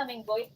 incoming void.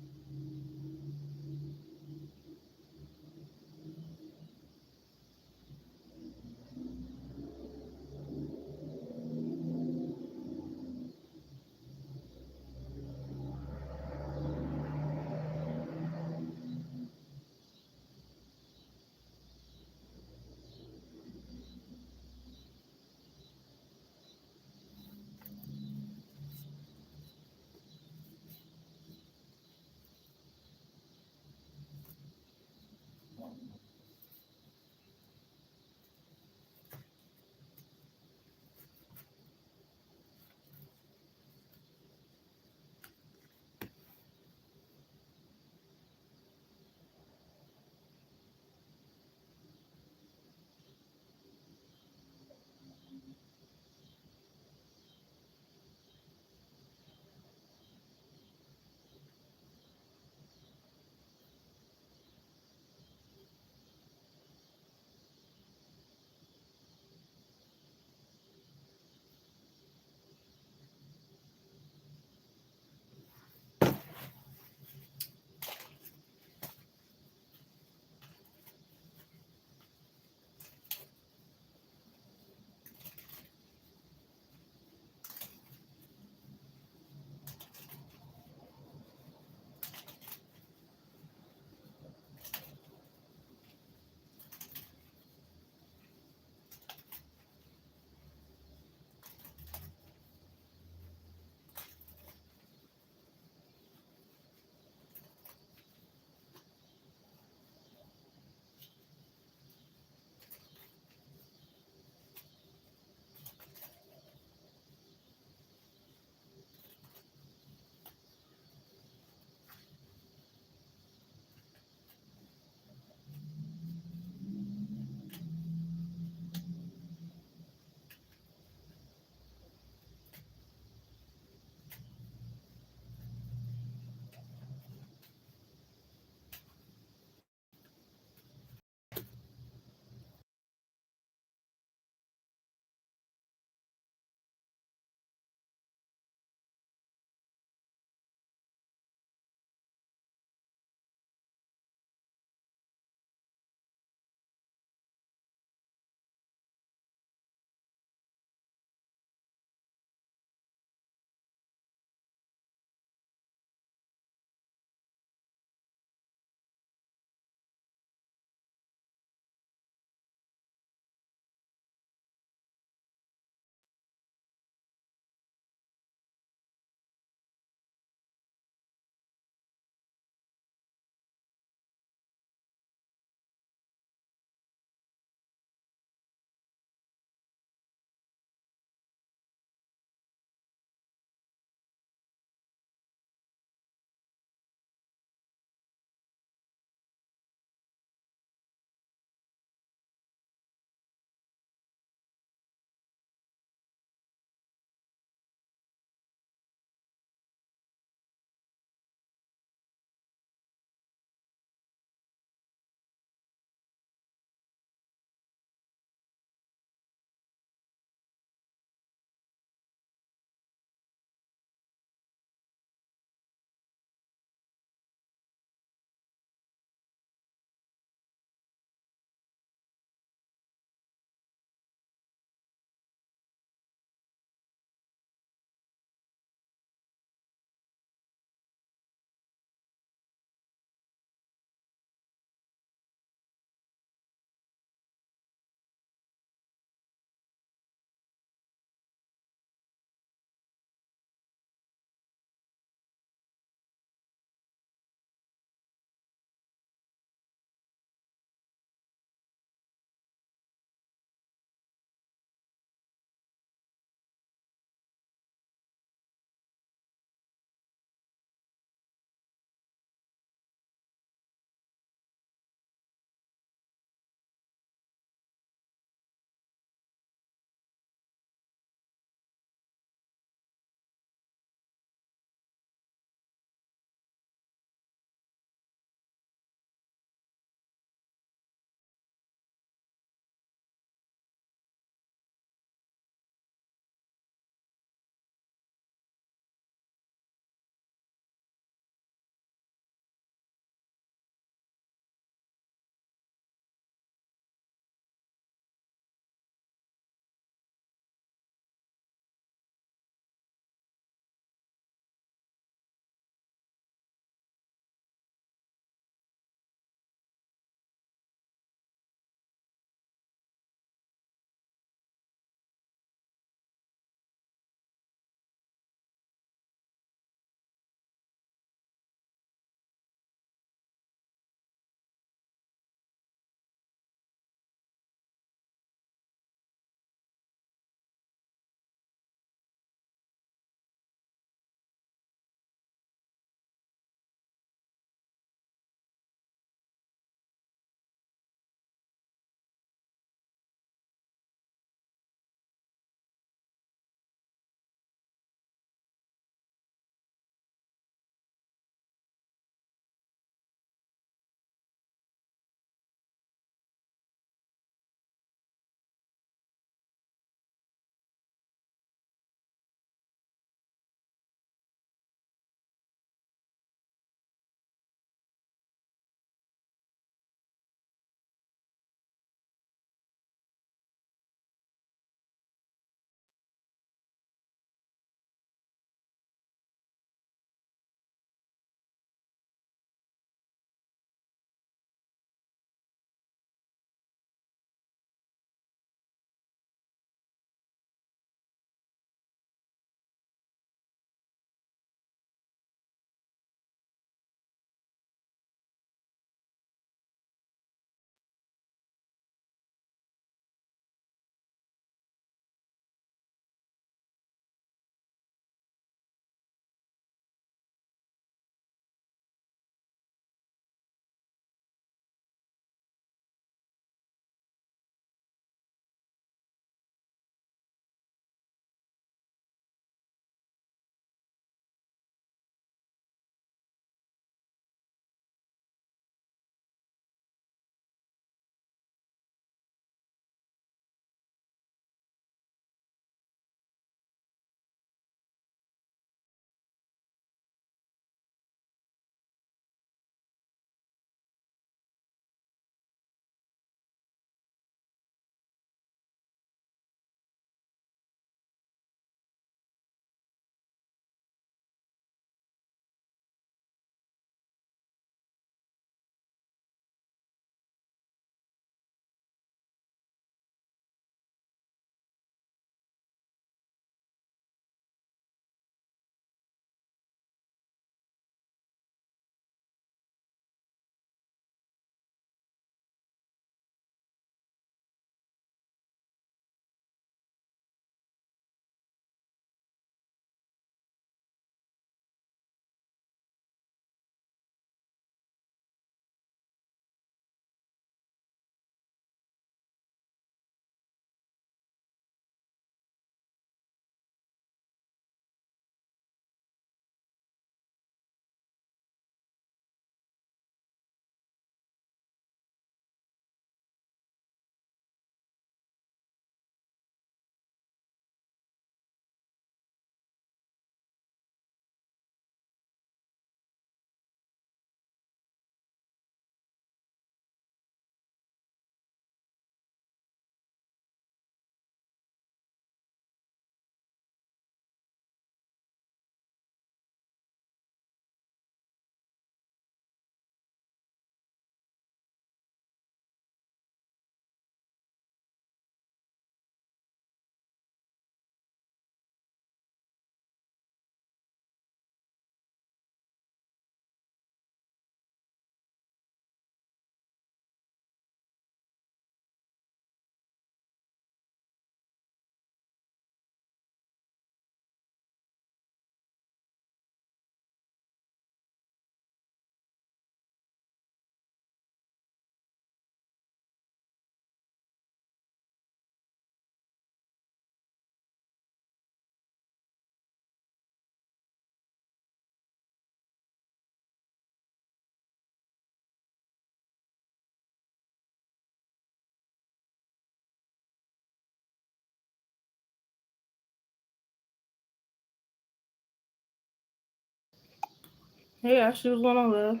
Hey, Ashley, what's going on, love?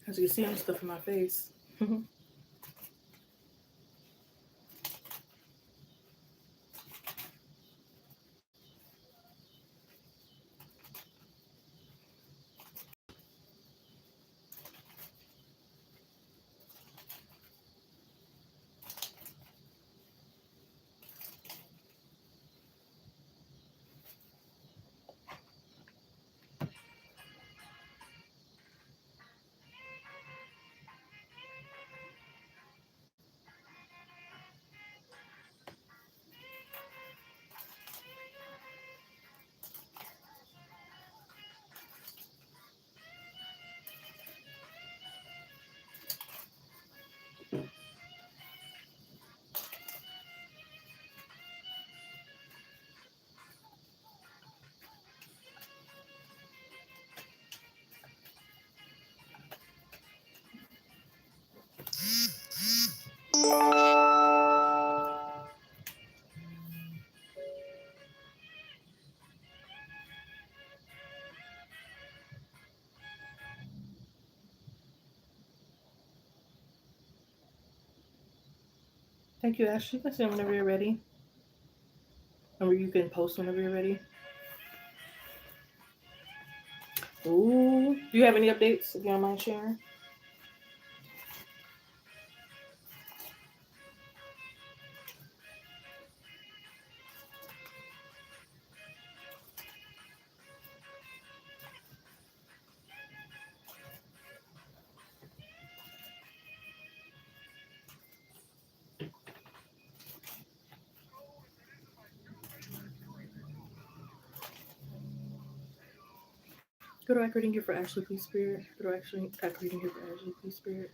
As you can see, I'm stuffing my face. Thank you, Ashley. You can send whenever you're ready. Or you can post whenever you're ready. Ooh. Do you have any updates, if you don't mind sharing? Go to reading here for Ashley, please, Spirit. Go to reading here for Ashley, please, Spirit.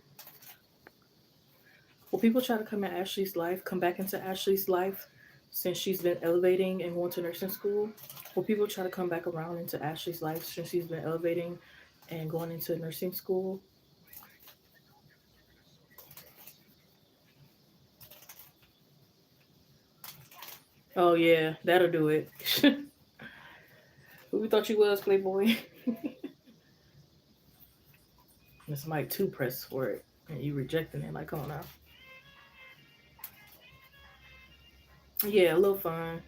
Will people try to come at Ashley's life, come back into Ashley's life since she's been elevating and going to nursing school? Will people try to come back around into Ashley's life since she's been elevating and going into nursing school? Oh yeah, that'll do it. Who we thought you was, Playboy? Miss Mike too pressed for it, and you rejecting it. Like, come on now. Yeah, a little fun,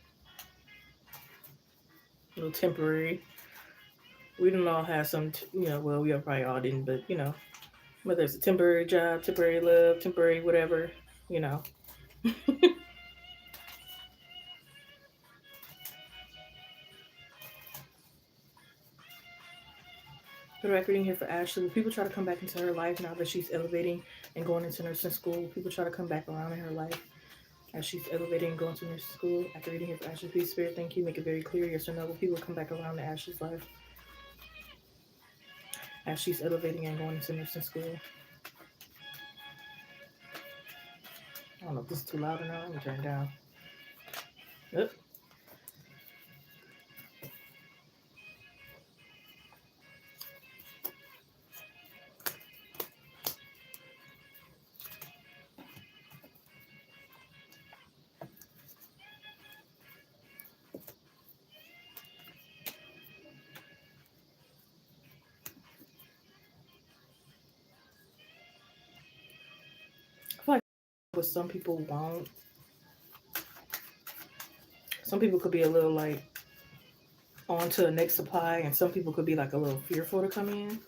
a little temporary. We didn't all have some, well, we probably all didn't, but whether it's a temporary job, temporary love, temporary whatever, you know. Good recording here for Ashley. Will people try to come back into her life now that she's elevating and going into nursing school? Will people try to come back around in her life as she's elevating and going to nursing school? After reading here for Ashley, please, Spirit, thank you. Make it very clear, yes or no. Will people come back around to Ashley's life as she's elevating and going into nursing school? I don't know if this is too loud or not. Let me turn it down. Yep. I feel like what some people won't. Some people could be a little like on to the next supply, and some people could be like a little fearful to come in.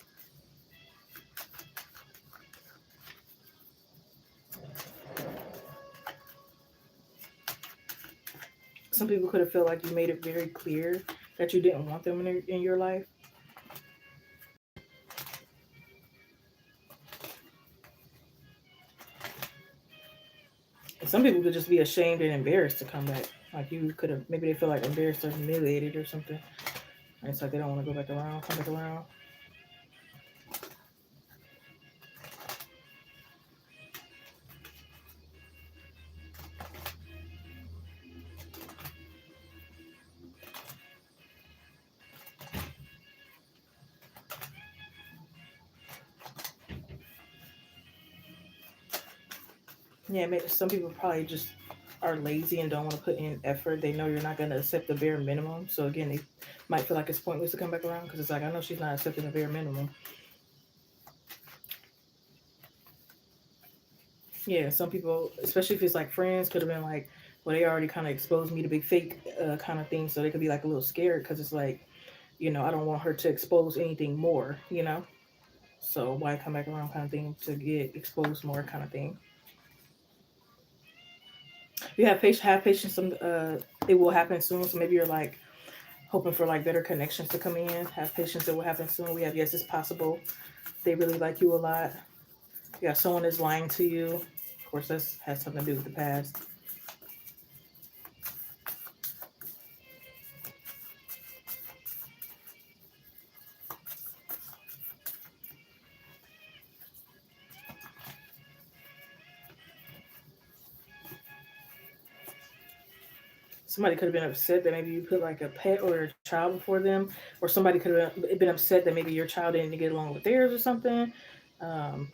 Some people could have felt like you made it very clear that you didn't want them in your life. And some people could just be ashamed and embarrassed to come back. Like you could have, maybe they feel like embarrassed or humiliated or something. And it's like they don't want to go back around, come back around. Yeah, maybe some people probably just are lazy and don't want to put in effort. They know you're not going to accept the bare minimum. So again, they might feel like it's pointless to come back around because it's like, I know she's not accepting the bare minimum. Yeah, some people, especially if it's like friends, could have been like, well, they already kind of exposed me to big fake kind of thing. So they could be like a little scared because it's like, I don't want her to expose anything more. So why come back around kind of thing to get exposed more kind of thing. You have patience. It will happen soon. So maybe you're like hoping for like better connections to come in. Have patience. It will happen soon. We have yes, it's possible. They really like you a lot. Yeah, someone is lying to you. Of course, that has something to do with the past. Somebody could have been upset that maybe you put like a pet or a child before them, or somebody could have been upset that maybe your child didn't get along with theirs or something. Um,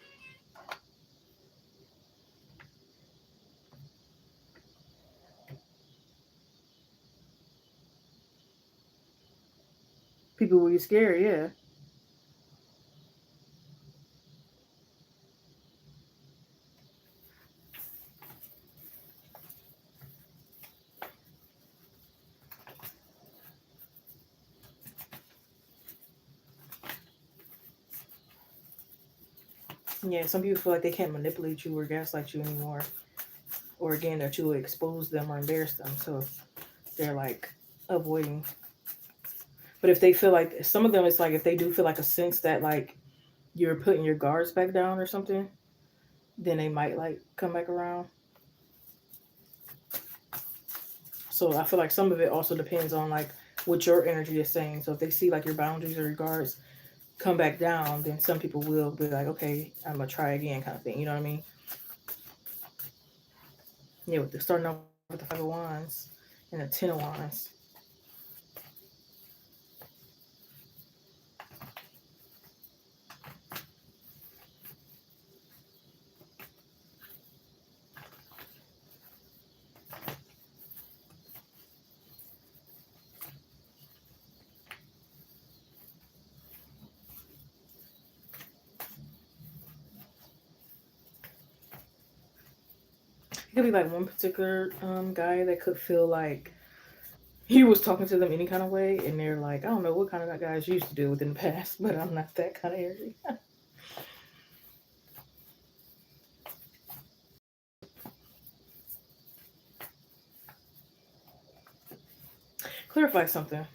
People will be scared. Yeah. Yeah, some people feel like they can't manipulate you or gaslight you anymore, or again that you will expose them or embarrass them. So they're like avoiding. But if they feel like some of them, it's like if they do feel like a sense that like you're putting your guards back down or something, then they might like come back around. So I feel like some of it also depends on like what your energy is saying. So if they see like your boundaries or your guards come back down, then some people will be like, okay, I'm gonna try again, kind of thing. You know what I mean? Yeah, with the starting off with the Five of Wands and the Ten of Wands. It could be like one particular guy that could feel like he was talking to them any kind of way, and they're like, I don't know what kind of guys you used to deal with in the past, but I'm not that kind of energy. Clarify something.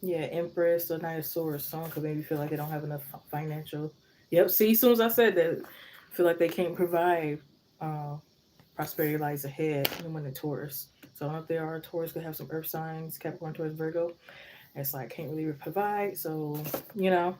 Yeah, Empress or Knight of Swords. Someone could maybe feel like they don't have enough financial. Yep. See, as soon as I said that, feel like they can't provide. Uh, Prosperity lies ahead. And when the Taurus. So I don't know if there are Taurus could have some Earth signs, Capricorn, Taurus, Virgo. It's like can't really provide. So you know,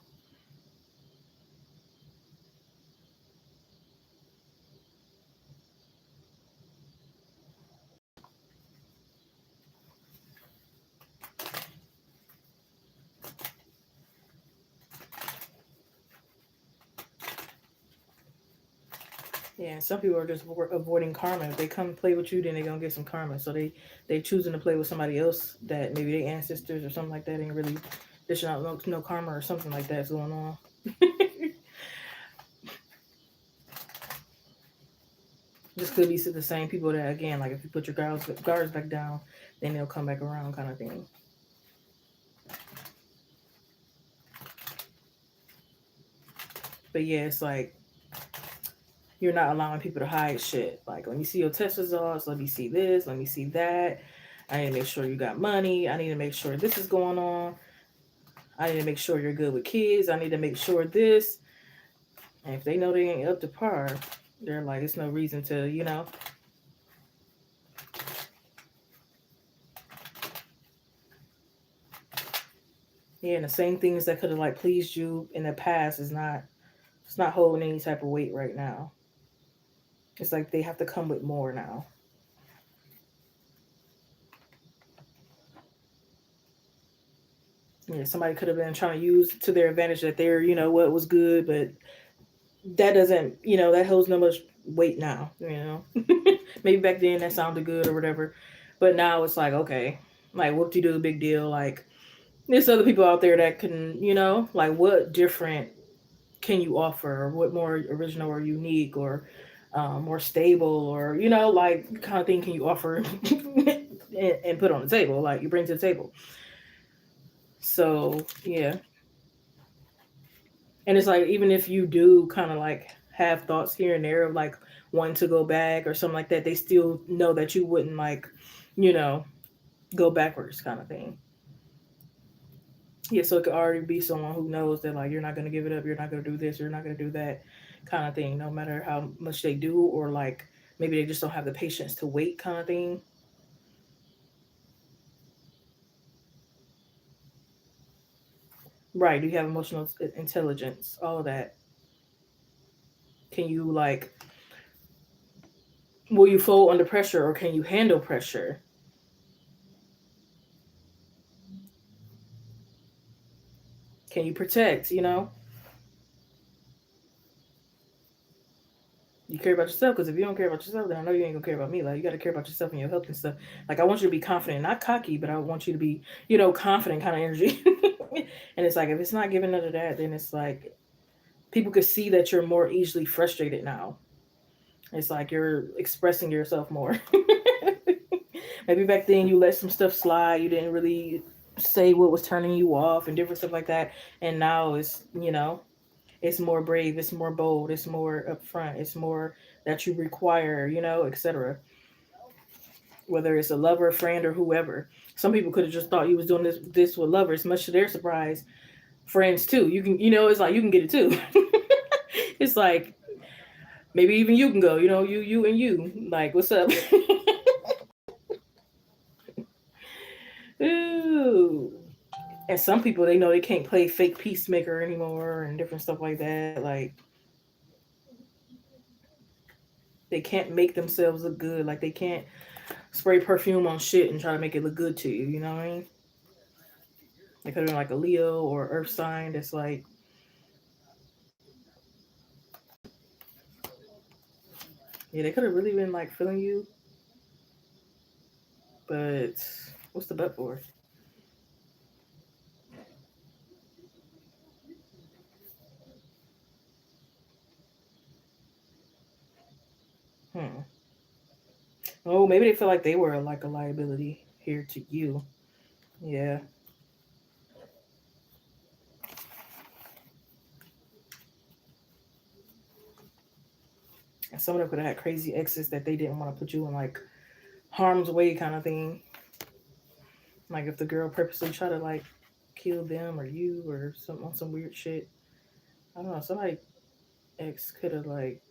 yeah. Some people are just avoiding karma. If they come play with you, then they're gonna get some karma. So they choosing to play with somebody else that maybe their ancestors or something like that ain't really dishing out no karma or something like that's going on. This could be the same people that again, like if you put your guards back down, then they'll come back around, kind of thing. But yeah, it's like you're not allowing people to hide shit. Like, let me see your test results. Let me see this. Let me see that. I need to make sure you got money. I need to make sure this is going on. I need to make sure you're good with kids. I need to make sure this. And if they know they ain't up to par, They're like, it's no reason to, Yeah, and the same things that could have like pleased you in the past it's not holding any type of weight right now. It's like they have to come with more now. Yeah, somebody could have been trying to use to their advantage that they're, what was good, but that doesn't, that holds no much weight now. Maybe back then that sounded good or whatever. But now it's like, okay, like whoop de do, big deal. Like there's other people out there that can, like what different can you offer, or what more original or unique or more stable, or like kind of thing can you offer and put on the table, like you bring to the table. So yeah, and it's like even if you do kind of like have thoughts here and there of like wanting to go back or something like that, they still know that you wouldn't like, you know, go backwards kind of thing. Yeah, so it could already be someone who knows that like you're not gonna give it up, you're not gonna do this, you're not gonna do that kind of thing, no matter how much they do, or like maybe they just don't have the patience to wait kind of thing. Right? Do you have emotional intelligence? All of that. Can you like will you fold under pressure, or can you handle pressure? Can you protect? You care about yourself, because if you don't care about yourself, then I know you ain't gonna care about me. Like you gotta care about yourself and your health and stuff. Like I want you to be confident, not cocky, but I want you to be, confident kind of energy. And it's like if it's not giving none of that, then it's like people could see that you're more easily frustrated now. It's like you're expressing yourself more. Maybe back then you let some stuff slide. You didn't really say what was turning you off and different stuff like that. And now it's more brave, it's more bold, it's more upfront, it's more that you require, etc. Whether it's a lover, friend, or whoever. Some people could have just thought you was doing this with lovers, much to their surprise. Friends too. You can, it's like you can get it too. It's like maybe even you can go. You and you. Like, what's up? Ooh. And some people they know they can't play fake peacemaker anymore and different stuff like that. Like they can't make themselves look good. Like they can't spray perfume on shit and try to make it look good to you. You know what I mean? They could have been like a Leo or Earth sign that's like, yeah, they could have really been like feeling you, but what's the but for? Hmm. Oh, maybe they feel like they were like a liability here to you. Yeah. And some of them could have had crazy exes that they didn't want to put you in like harm's way kind of thing. Like if the girl purposely try to like kill them or you or some on some weird shit. I don't know. Somebody ex could have like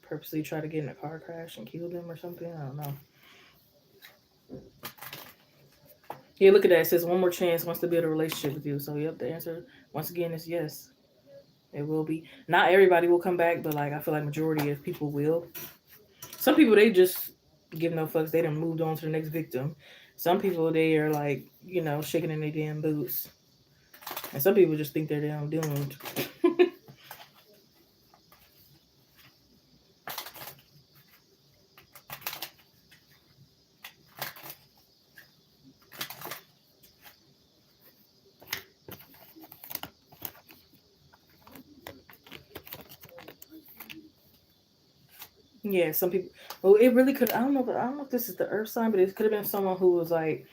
purposely tried to get in a car crash and kill them or something. I don't know. Yeah, look at that. It says one more chance wants to build a relationship with you. So yep, the answer once again is yes. It will be. Not everybody will come back, but like I feel like majority of people will. Some people they just give no fucks. They done moved on to the next victim. Some people they are like shaking in their damn boots, and some people just think they're damn doomed. Yeah, some people. Well, it really could. I don't know, but I don't know if this is the Earth sign, but it could have been someone who was like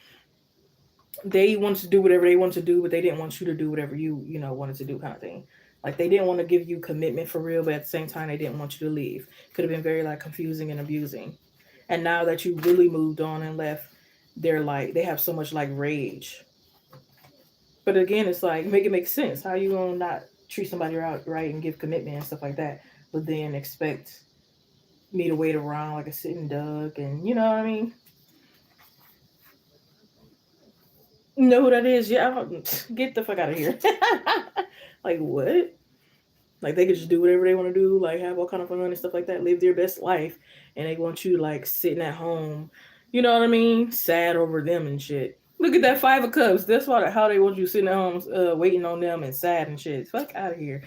they wanted to do whatever they wanted to do, but they didn't want you to do whatever you wanted to do, kind of thing. Like they didn't want to give you commitment for real, but at the same time they didn't want you to leave. Could have been very like confusing and abusing. And now that you really moved on and left, they're like they have so much like rage. But again, it's like make it make sense. How you gonna not treat somebody out right and give commitment and stuff like that, but then expect me to wait around like a sitting duck, and you know what I mean. Know who that is? Yeah, get the fuck out of here. Like what? Like they could just do whatever they want to do, like have all kind of fun and stuff like that, live their best life, and they want you like sitting at home, you know what I mean? Sad over them and shit. Look at that 5 of Cups. That's why how they want you sitting at home, waiting on them and sad and shit. Fuck out of here.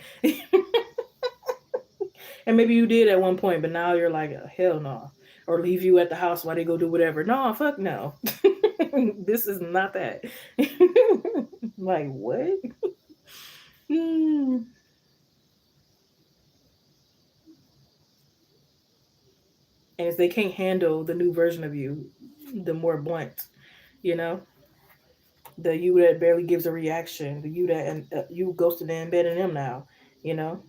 And maybe you did at one point, but now you're like, hell no. Or leave you at the house while they go do whatever. No, fuck no. This is not that. Like what? Hmm. And if they can't handle the new version of you, the more blunt, you know, the you that barely gives a reaction, the you that and you ghosted and embedded them now, you know,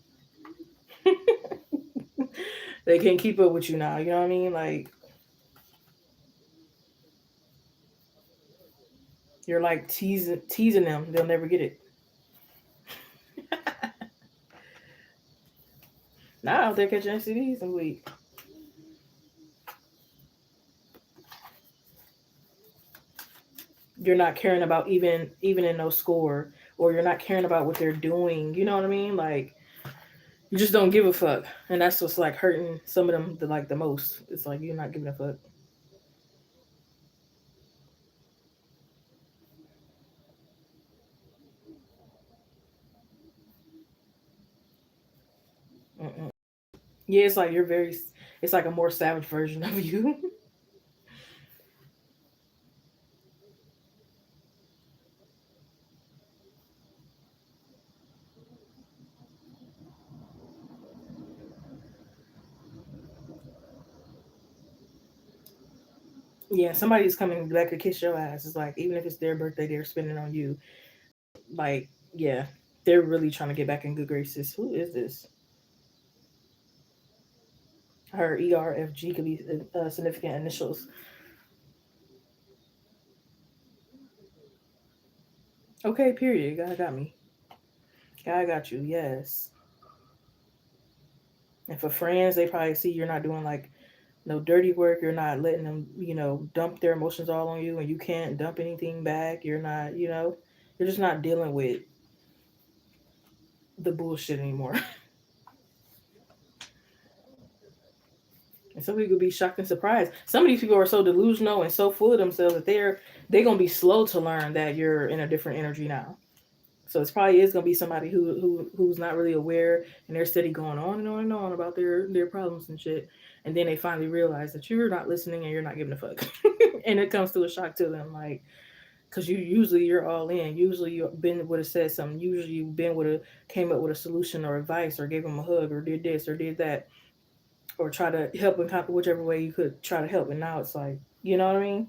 they can't keep up with you now. You know what I mean? Like you're like teasing them, they'll never get it. Now out there catching STDs and week. You're not caring about even in no score, or you're not caring about what they're doing. You know what I mean? Like you just don't give a fuck, and that's what's like hurting some of them the most. It's like you're not giving a fuck. Mm-mm. Yeah, it's like you're very. It's like a more savage version of you. Yeah, somebody's coming back to kiss your ass. It's like even if it's their birthday, they're spending on you. Like yeah, they're really trying to get back in good graces. Who is this? Her ERFG could be significant initials. Okay, period. God got me. God got you. Yes. And for friends, they probably see you're not doing like no dirty work. You're not letting them, dump their emotions all on you, and you can't dump anything back. You're not, you're just not dealing with the bullshit anymore. And some people be shocked and surprised. Some of these people are so delusional and so full of themselves that they're gonna be slow to learn that you're in a different energy now. So it's probably is gonna be somebody who's not really aware, and they're steady going on and on and on about their problems and shit, and then they finally realize that you're not listening and you're not giving a fuck, and it comes to a shock to them, like because you're all in. Usually you've been would have said something. Usually you've been would have came up with a solution or advice or gave them a hug or did this or did that or try to help in whichever way you could try to help. And now it's like, you know what I mean?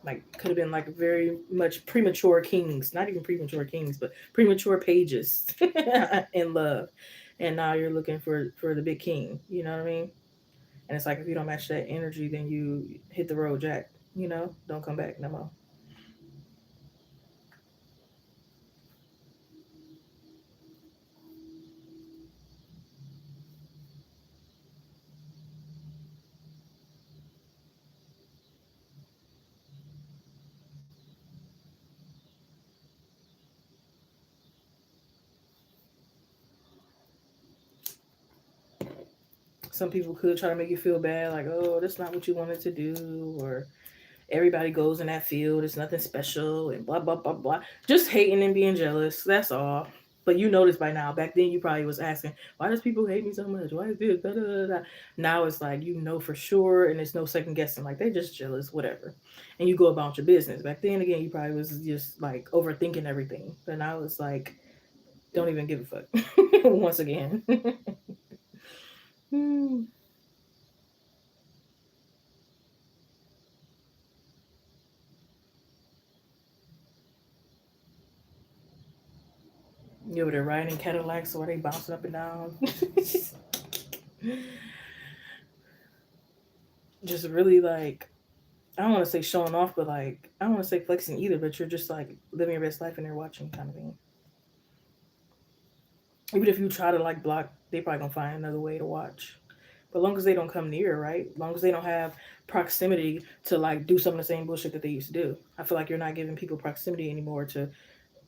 Like could have been like very much premature kings, not even premature kings, but premature pages in love. And now you're looking for the big king. You know what I mean? And it's like if you don't match that energy, then you hit the road, Jack. Don't come back no more. Some people could try to make you feel bad, like, oh, that's not what you wanted to do, or everybody goes in that field, it's nothing special, and blah blah blah blah. Just hating and being jealous. That's all. But you noticed by now. Back then, you probably was asking, why does people hate me so much? Why is this? Da, da, da, da. Now it's like you know for sure, and it's no second guessing. Like they just jealous, whatever. And you go about your business. Back then, again, you probably was just like overthinking everything. But now it's like, don't even give a fuck. Once again. Hmm. You over there riding Cadillacs, or they bouncing up and down. just really like, I don't want to say showing off, but like, I don't want to say flexing either, but you're just like living your best life and they're watching kind of thing. Even if you try to like block, they probably gonna find another way to watch. But long as they don't come near, right? Long as they don't have proximity to like do some of the same bullshit that they used to do. I feel like you're not giving people proximity anymore to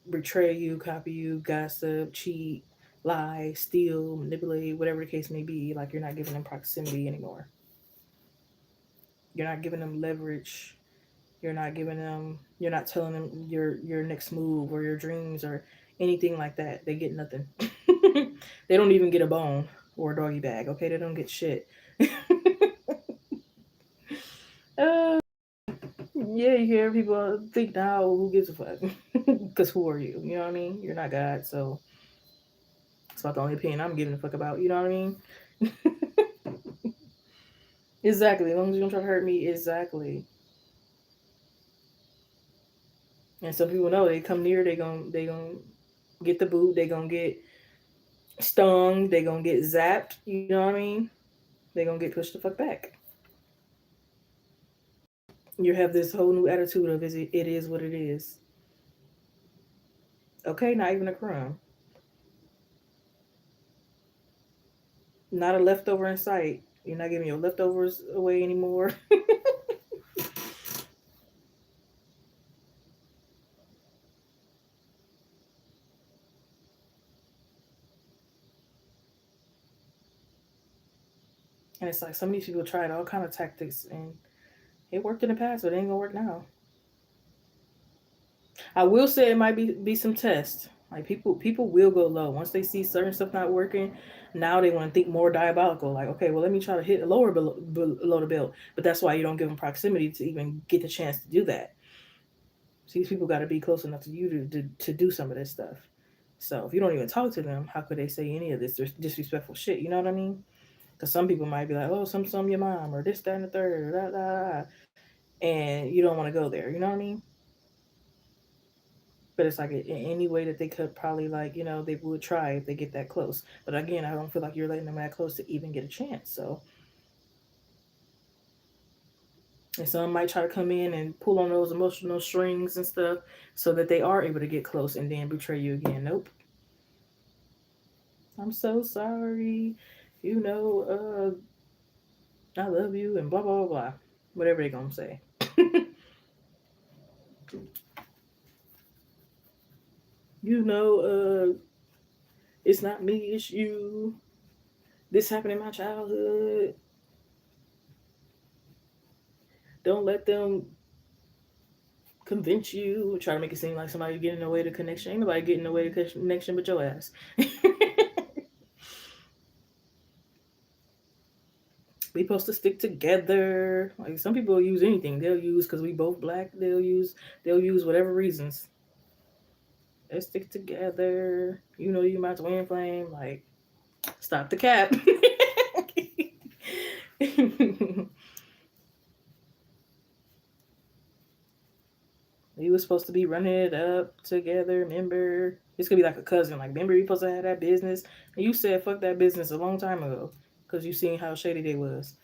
betray you, copy you, gossip, cheat, lie, steal, manipulate, whatever the case may be. Like you're not giving them proximity anymore. You're not giving them leverage. You're not giving them. You're not telling them your next move or your dreams or anything like that. They get nothing. They don't even get a bone or a doggy bag. Okay, they don't get shit. uh, yeah, you hear people think now, who gives a fuck? Because who are you? You know what I mean? You're not God, so it's about the only opinion I'm giving a fuck about. You know what I mean? Exactly. As long as you don't try to hurt me, exactly. And some people know they come near, they gonna get the boot, they gonna get stung, they gonna get zapped. You know what I mean? They gonna get pushed the fuck back. You have this whole new attitude of it is what it is. Okay, not even a crumb, not a leftover in sight. You're not giving your leftovers away anymore. And it's like some of these people tried all kind of tactics and it worked in the past, but it ain't gonna work now. I will say it might be some tests. Like people will go low once they see certain stuff not working. Now they want to think more diabolical. Like, okay, well, let me try to hit a lower below the belt. But that's why you don't give them proximity to even get the chance to do that. So these people got to be close enough to you to do some of this stuff. So if you don't even talk to them, how could they say any of this disrespectful shit? You know what I mean? Because some people might be like, oh, some your mom or this, that, and the third, or that, that, and you don't want to go there. You know what I mean? But it's like in any way that they could probably like, they would try if they get that close. But again, I don't feel like you're letting them that close to even get a chance. So, and some might try to come in and pull on those emotional strings and stuff so that they are able to get close and then betray you again. Nope. I'm so sorry. You know, I love you and blah, blah, blah, blah. Whatever they're going to say. you know, it's not me, it's you. This happened in my childhood. Don't let them convince you, try to make it seem like somebody getting in the way of the connection. Ain't nobody getting in the way of the connection but your ass. We supposed to stick together. Like some people use anything. They'll use because we both black. They'll use whatever reasons. Let's stick together. You my twin flame. Like stop the cap. We was supposed to be running it up together. Remember, it's gonna be like a cousin. Like, remember, you supposed to have that business, and you said fuck that business a long time ago because you seen how shady they was.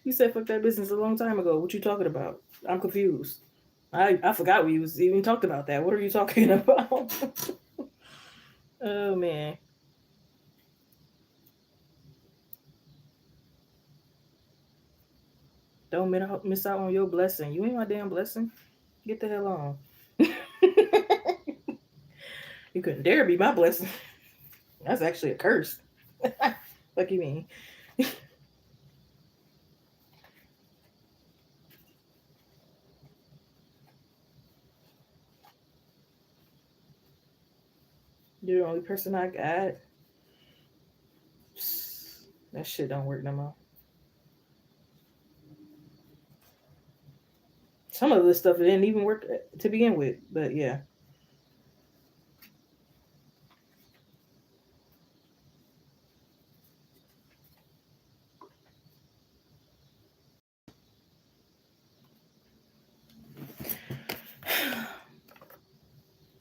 You said fuck that business a long time ago. What you talking about? I'm confused. I forgot we was even talked about that. What are you talking about? Oh man, don't miss out on your blessing. You ain't my damn blessing. Get the hell on. You couldn't dare be my blessing. That's actually a curse. What you mean? You're the only person I got. That shit don't work no more. Some of this stuff didn't even work to begin with, but yeah.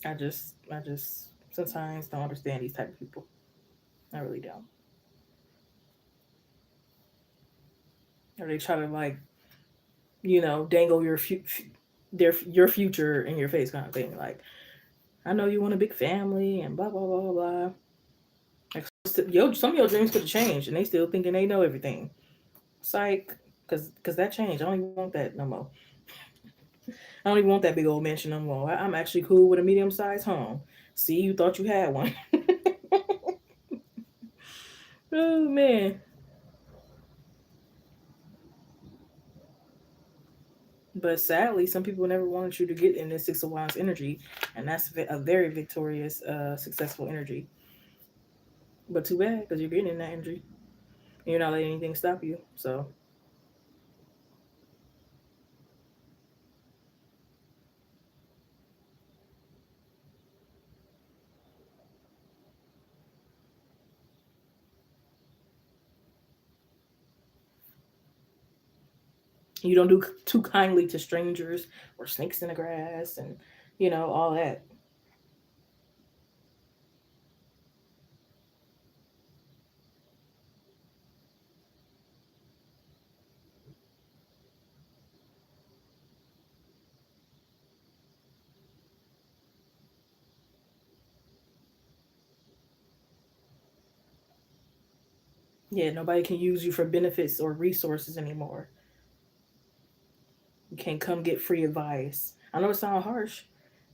I just sometimes don't understand these type of people. I really don't. or they try to like, dangle your future in your face kind of thing. Like, I know you want a big family and blah blah blah blah blah. Like, some of your dreams could have changed, and they still thinking they know everything. Psych, because that changed. I don't even want that no more. I don't even want that big old mansion no more. I'm actually cool with a medium sized home. See, you thought you had one. Oh man. But sadly, some people never wanted you to get in this Six of Wands energy, and that's a very victorious, successful energy. But too bad, because you're getting in that energy. And you're not letting anything stop you. So you don't do too kindly to strangers or snakes in the grass and all that. Yeah, nobody can use you for benefits or resources anymore. You can't come get free advice. I know it sounds harsh,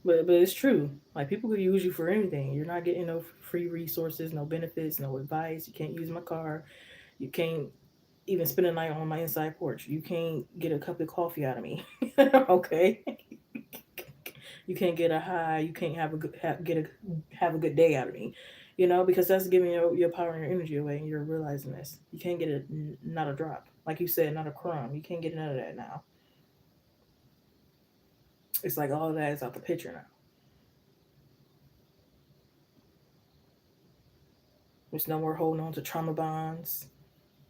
but it's true. Like, people could use you for anything. You're not getting no free resources, no benefits, no advice. You can't use my car. You can't even spend a night on my inside porch. You can't get a cup of coffee out of me. Okay. You can't get a high. You can't have a good day out of me. Because that's giving your power and your energy away, and you're realizing this. You can't get not a drop, like you said, not a crumb. You can't get none of that now. It's like all of that is out the picture now. There's no more holding on to trauma bonds.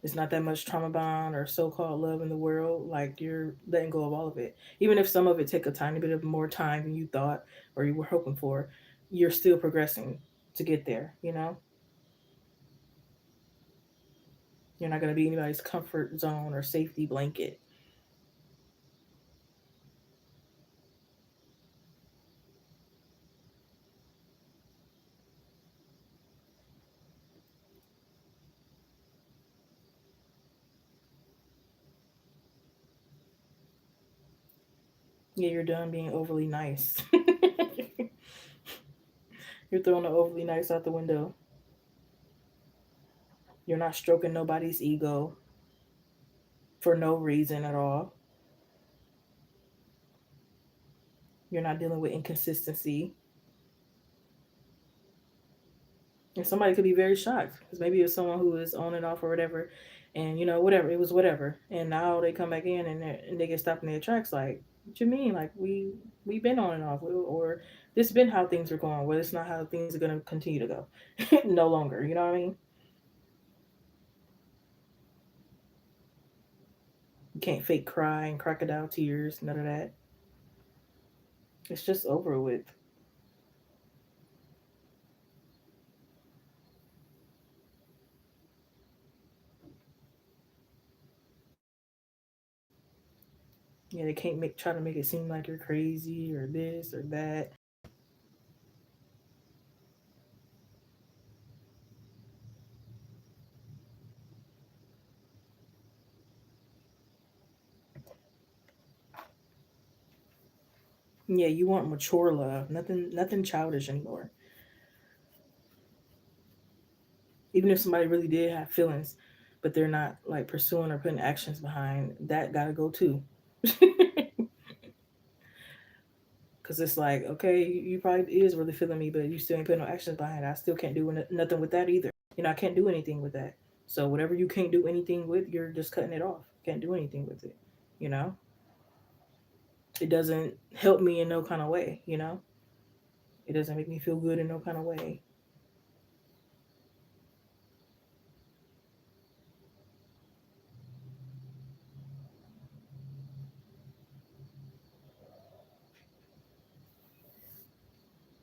It's not that much trauma bond or so-called love in the world. Like, you're letting go of all of it, even if some of it take a tiny bit of more time than you thought or you were hoping for. You're still progressing to get there. You're not going to be anybody's comfort zone or safety blanket. Yeah, you're done being overly nice. You're throwing the overly nice out the window. You're not stroking nobody's ego for no reason at all. You're not dealing with inconsistency. And somebody could be very shocked because maybe it's someone who is on and off or whatever, and whatever, it was whatever, and now they come back in, and they get stopped in their tracks. Like, what you mean? Like, we've been on and off, or this been how things are going. Well, it's not how things are gonna continue to go. No longer. You know what I mean? You can't fake cry and crocodile tears. None of that. It's just over with. Yeah, they can't try to make it seem like you're crazy or this or that. Yeah, you want mature love, nothing childish anymore. Even if somebody really did have feelings, but they're not like pursuing or putting actions behind, that gotta go too. Because it's like, okay, you probably is really feeling me, but you still ain't putting no actions behind it. I still can't do nothing with that either. I can't do anything with that. So whatever you can't do anything with, you're just cutting it off. Can't do anything with it. You know, it doesn't help me in no kind of way. It doesn't make me feel good in no kind of way.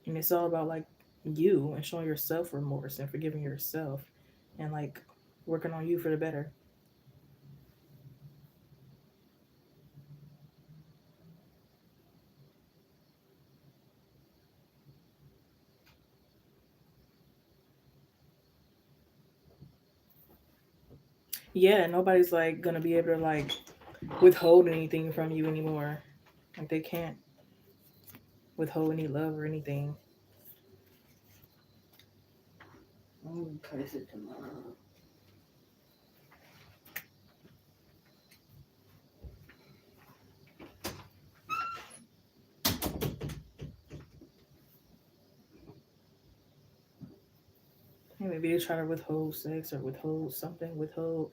And it's all about like you and showing yourself remorse and forgiving yourself and like working on you for the better. Yeah, nobody's like gonna be able to like withhold anything from you anymore. Like they can't withhold any love or anything. I'm gonna curse it tomorrow. Hey, maybe they try to withhold sex or withhold something, withhold,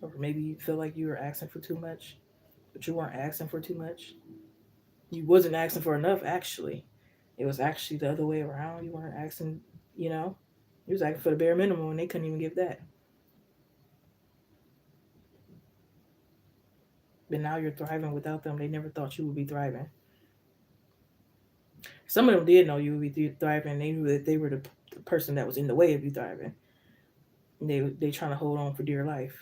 or maybe you feel like you were asking for too much, but you weren't asking for too much. You wasn't asking for enough, actually. It was actually the other way around. You weren't asking, you know, you was asking for the bare minimum and they couldn't even give that. But now you're thriving without them. They never thought you would be thriving. Some of them did know you would be thriving. They knew that they were the person that was in the way of you thriving. And they trying to hold on for dear life.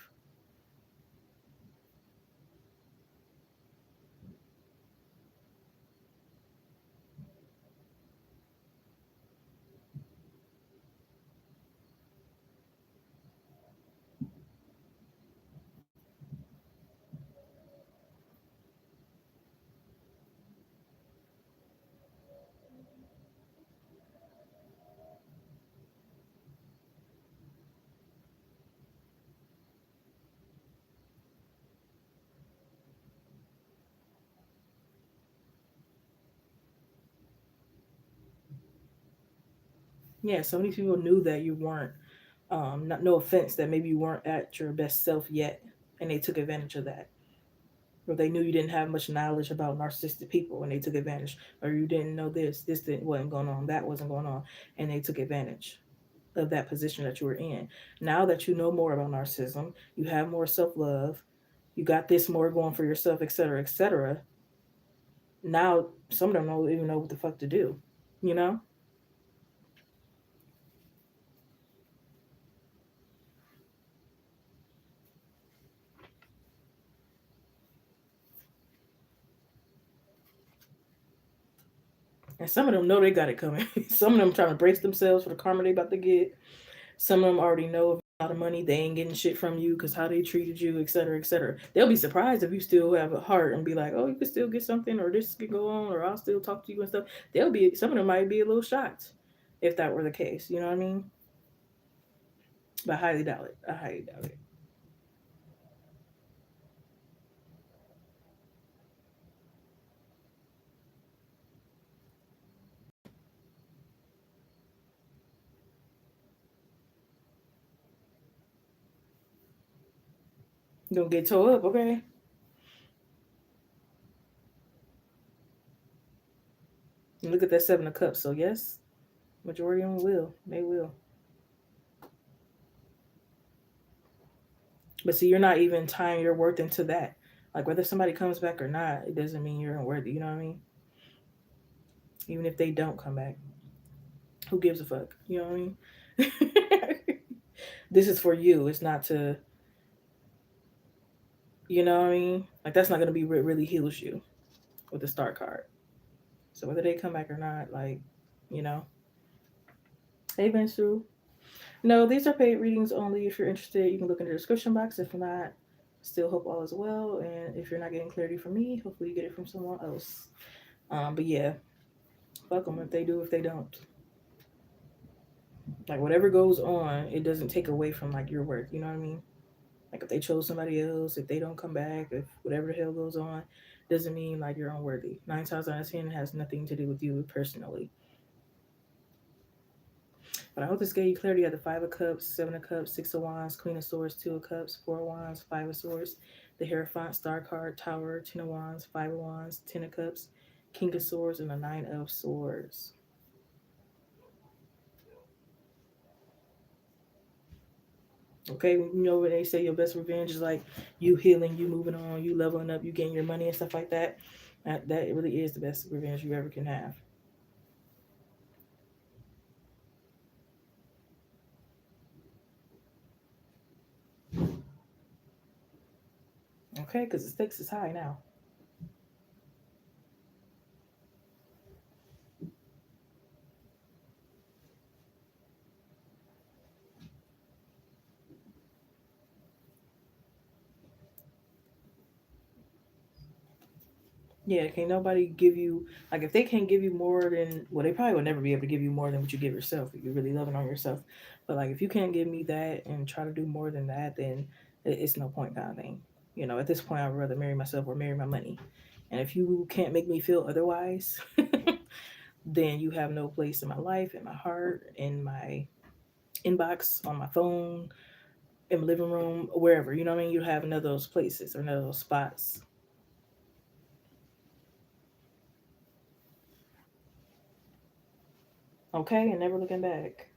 Yeah, so many people knew that you weren't. Not no offense that maybe you weren't at your best self yet, and they took advantage of that. Or they knew you didn't have much knowledge about narcissistic people, and they took advantage. Or you didn't know this didn't wasn't going on, that wasn't going on, and they took advantage of that position that you were in. Now that you know more about narcissism, you have more self love, you got this more going for yourself, etc., etc. Now some of them don't even know what the fuck to do, you know. And some of them know they got it coming. Some of them trying to brace themselves for the karma they about to get. Some of them already know if a lot of money they ain't getting shit from you because how they treated you, etc., etc. They'll be surprised if you still have a heart and be like, oh, you could still get something, or this could go on, or I'll still talk to you and stuff. They'll be some of them might be a little shocked if that were the case. You know what I mean? But I highly doubt it. I highly doubt it. You gonna get towed up, okay? And look at that seven of cups. So yes, majority of them will. They will. But see, you're not even tying your worth into that. Like whether somebody comes back or not, it doesn't mean you're unworthy. You know what I mean? Even if they don't come back, who gives a fuck? You know what I mean? This is for you. It's not to, you know what I mean? Like that's not gonna be what really heals you with the star card. So whether they come back or not, like, you know, hey Bensu. No, these are paid readings only. If you're interested, you can look in the description box. If not, still hope all is well. And if you're not getting clarity from me, hopefully you get it from someone else. But yeah, fuck them if they do, if they don't. Like whatever goes on, it doesn't take away from like your work. You know what I mean? Like if they chose somebody else, if they don't come back, if whatever the hell goes on, doesn't mean like you're unworthy. 9 times out of 10 has nothing to do with you personally. But I hope this gave you clarity. You had the Five of Cups, Seven of Cups, Six of Wands, Queen of Swords, Two of Cups, Four of Wands, Five of Swords, the Hierophant, Star card, Tower, Ten of Wands, Five of Wands, Ten of Cups, King of Swords, and the Nine of Swords. Okay, you know when they say your best revenge is like you healing, you moving on, you leveling up, you getting your money and stuff like that. That really is the best revenge you ever can have. Okay, because the stakes is high now. Yeah, can't nobody give you, like, if they can't give you more than, well, they probably will never be able to give you more than what you give yourself if you're really loving on yourself. But like, if you can't give me that and try to do more than that, then it's no point, kind of thing. You know, at this point, I'd rather marry myself or marry my money. And if you can't make me feel otherwise, then you have no place in my life, in my heart, in my inbox, on my phone, in my living room, wherever. You know what I mean? You have none of those places or none of those spots. Okay, and never looking back.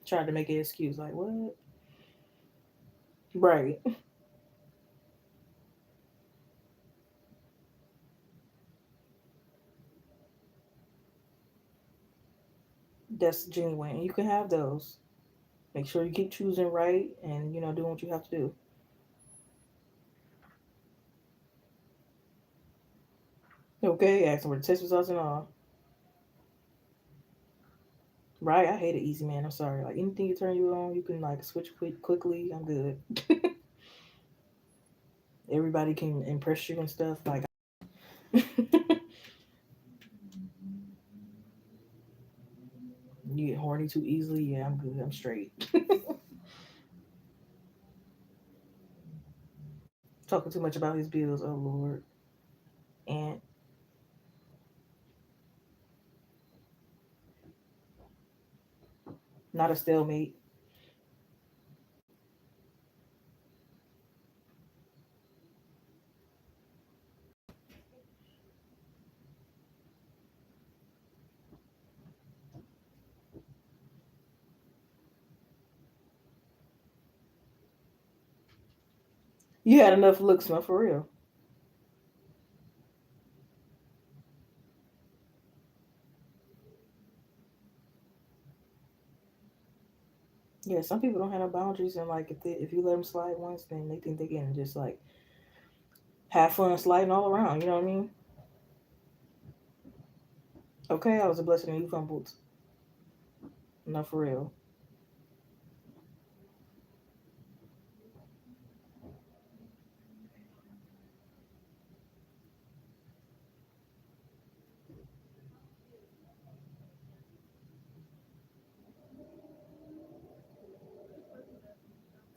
Tried to make an excuse like, what? Right. That's genuine. You can have those. Make sure you keep choosing right and, doing what you have to do. Okay, asking for the test results and all. Right, I hate an easy man. I'm sorry. Like anything you turn you on, you can like switch quickly. I'm good. Everybody can impress you and stuff. Like you get horny too easily. Yeah, I'm good. I'm straight. Talking too much about his bills. Oh Lord. And not a stalemate. You had enough looks, man, for real. Yeah, some people don't have no boundaries, and like if you let them slide once, then they think they can just like have fun sliding all around. You know what I mean? Okay, I was a blessing and you fumbled. No, for real.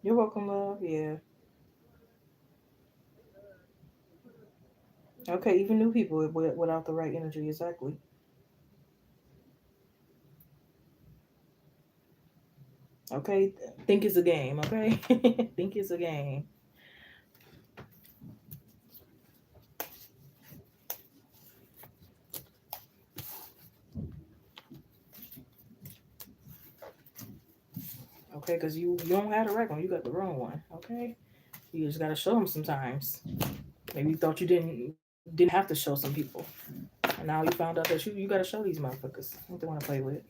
You're welcome, love. Yeah. Okay, even new people without the right energy, exactly. Okay, think it's a game. Okay, think it's a game. Okay, because you don't have the right one. You got the wrong one. Okay, you just gotta show them sometimes. Maybe you thought you didn't have to show some people, and now you found out that you gotta show these motherfuckers what they want to play with.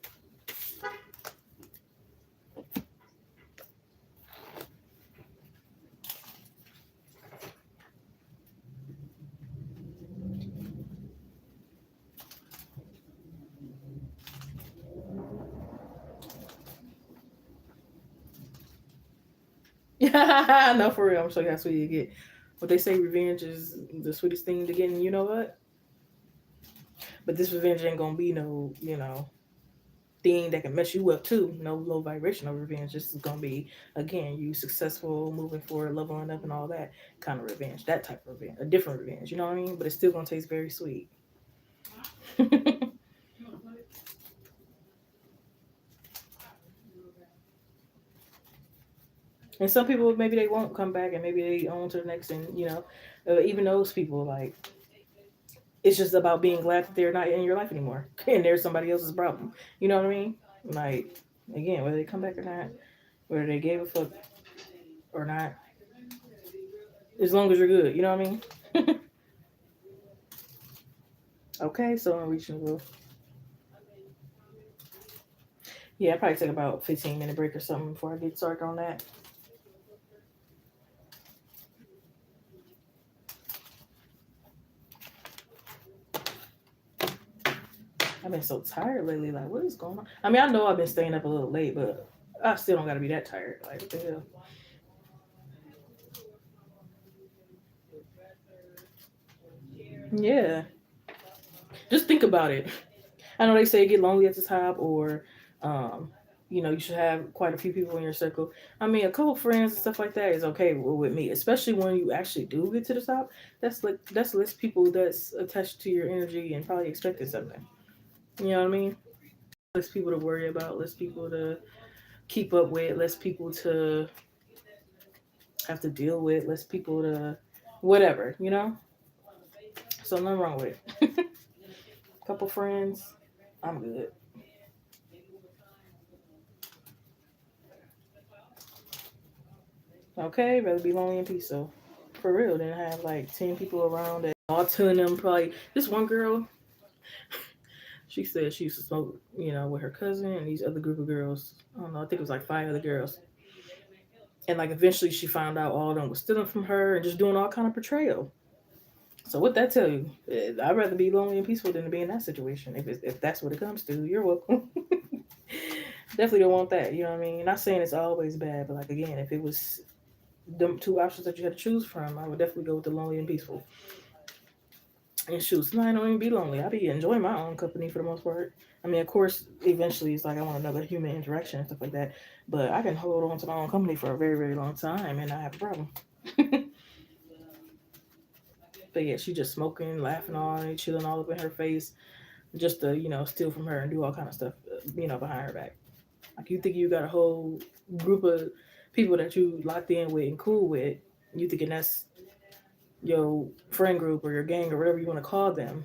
No, for real. I'm sure that's what you get. What they say, revenge is the sweetest thing to get, and you know what? But this revenge ain't gonna be no, thing that can mess you up too. No low vibrational revenge. This is gonna be again you successful, moving forward, leveling up, and all that kind of revenge. That type of revenge, a different revenge. You know what I mean? But it's still gonna taste very sweet. And some people maybe they won't come back, and maybe they on to the next, and even those people like it's just about being glad that they're not in your life anymore, and they're somebody else's problem. You know what I mean? Like again, whether they come back or not, whether they gave a fuck or not, as long as you're good. You know what I mean? Okay, so unreasonable. Yeah, I probably take about 15-minute break or something before I get started on that. I've been so tired lately. Like, what is going on? I mean, I know I've been staying up a little late, but I still don't gotta be that tired. Like, what the hell? Yeah. Just think about it. I know they say get lonely at the top, or, um, you should have quite a few people in your circle. I mean, a couple friends and stuff like that is okay with me, especially when you actually do get to the top. That's less people that's attached to your energy and probably expecting something. You know what I mean? Less people to worry about, less people to keep up with, less people to have to deal with, less people to whatever. So nothing wrong with it. Couple friends, I'm good. Okay, rather be lonely and peace. So for real, then have like 10 people around that all 10 of them probably. This one girl, she said she used to smoke, with her cousin and these other group of girls. I don't know, I think it was like 5 other girls. And like eventually she found out all of them was stealing from her and just doing all kind of betrayal. So what that tell you? I'd rather be lonely and peaceful than to be in that situation. If that's what it comes to, you're welcome. Definitely don't want that. You know what I mean? Not saying it's always bad, but like again, if it was them two options that you had to choose from, I would definitely go with the lonely and peaceful. And shoot, sometimes I don't even be lonely. I be enjoying my own company for the most part. I mean, of course, eventually it's like I want another human interaction and stuff like that. But I can hold on to my own company for a very, very long time and not have a problem. But yeah, she just smoking, laughing on, chilling all up in her face, just to steal from her and do all kind of stuff, behind her back. Like you think you got a whole group of people that you locked in with and cool with, you thinking that's your friend group or your gang or whatever you want to call them,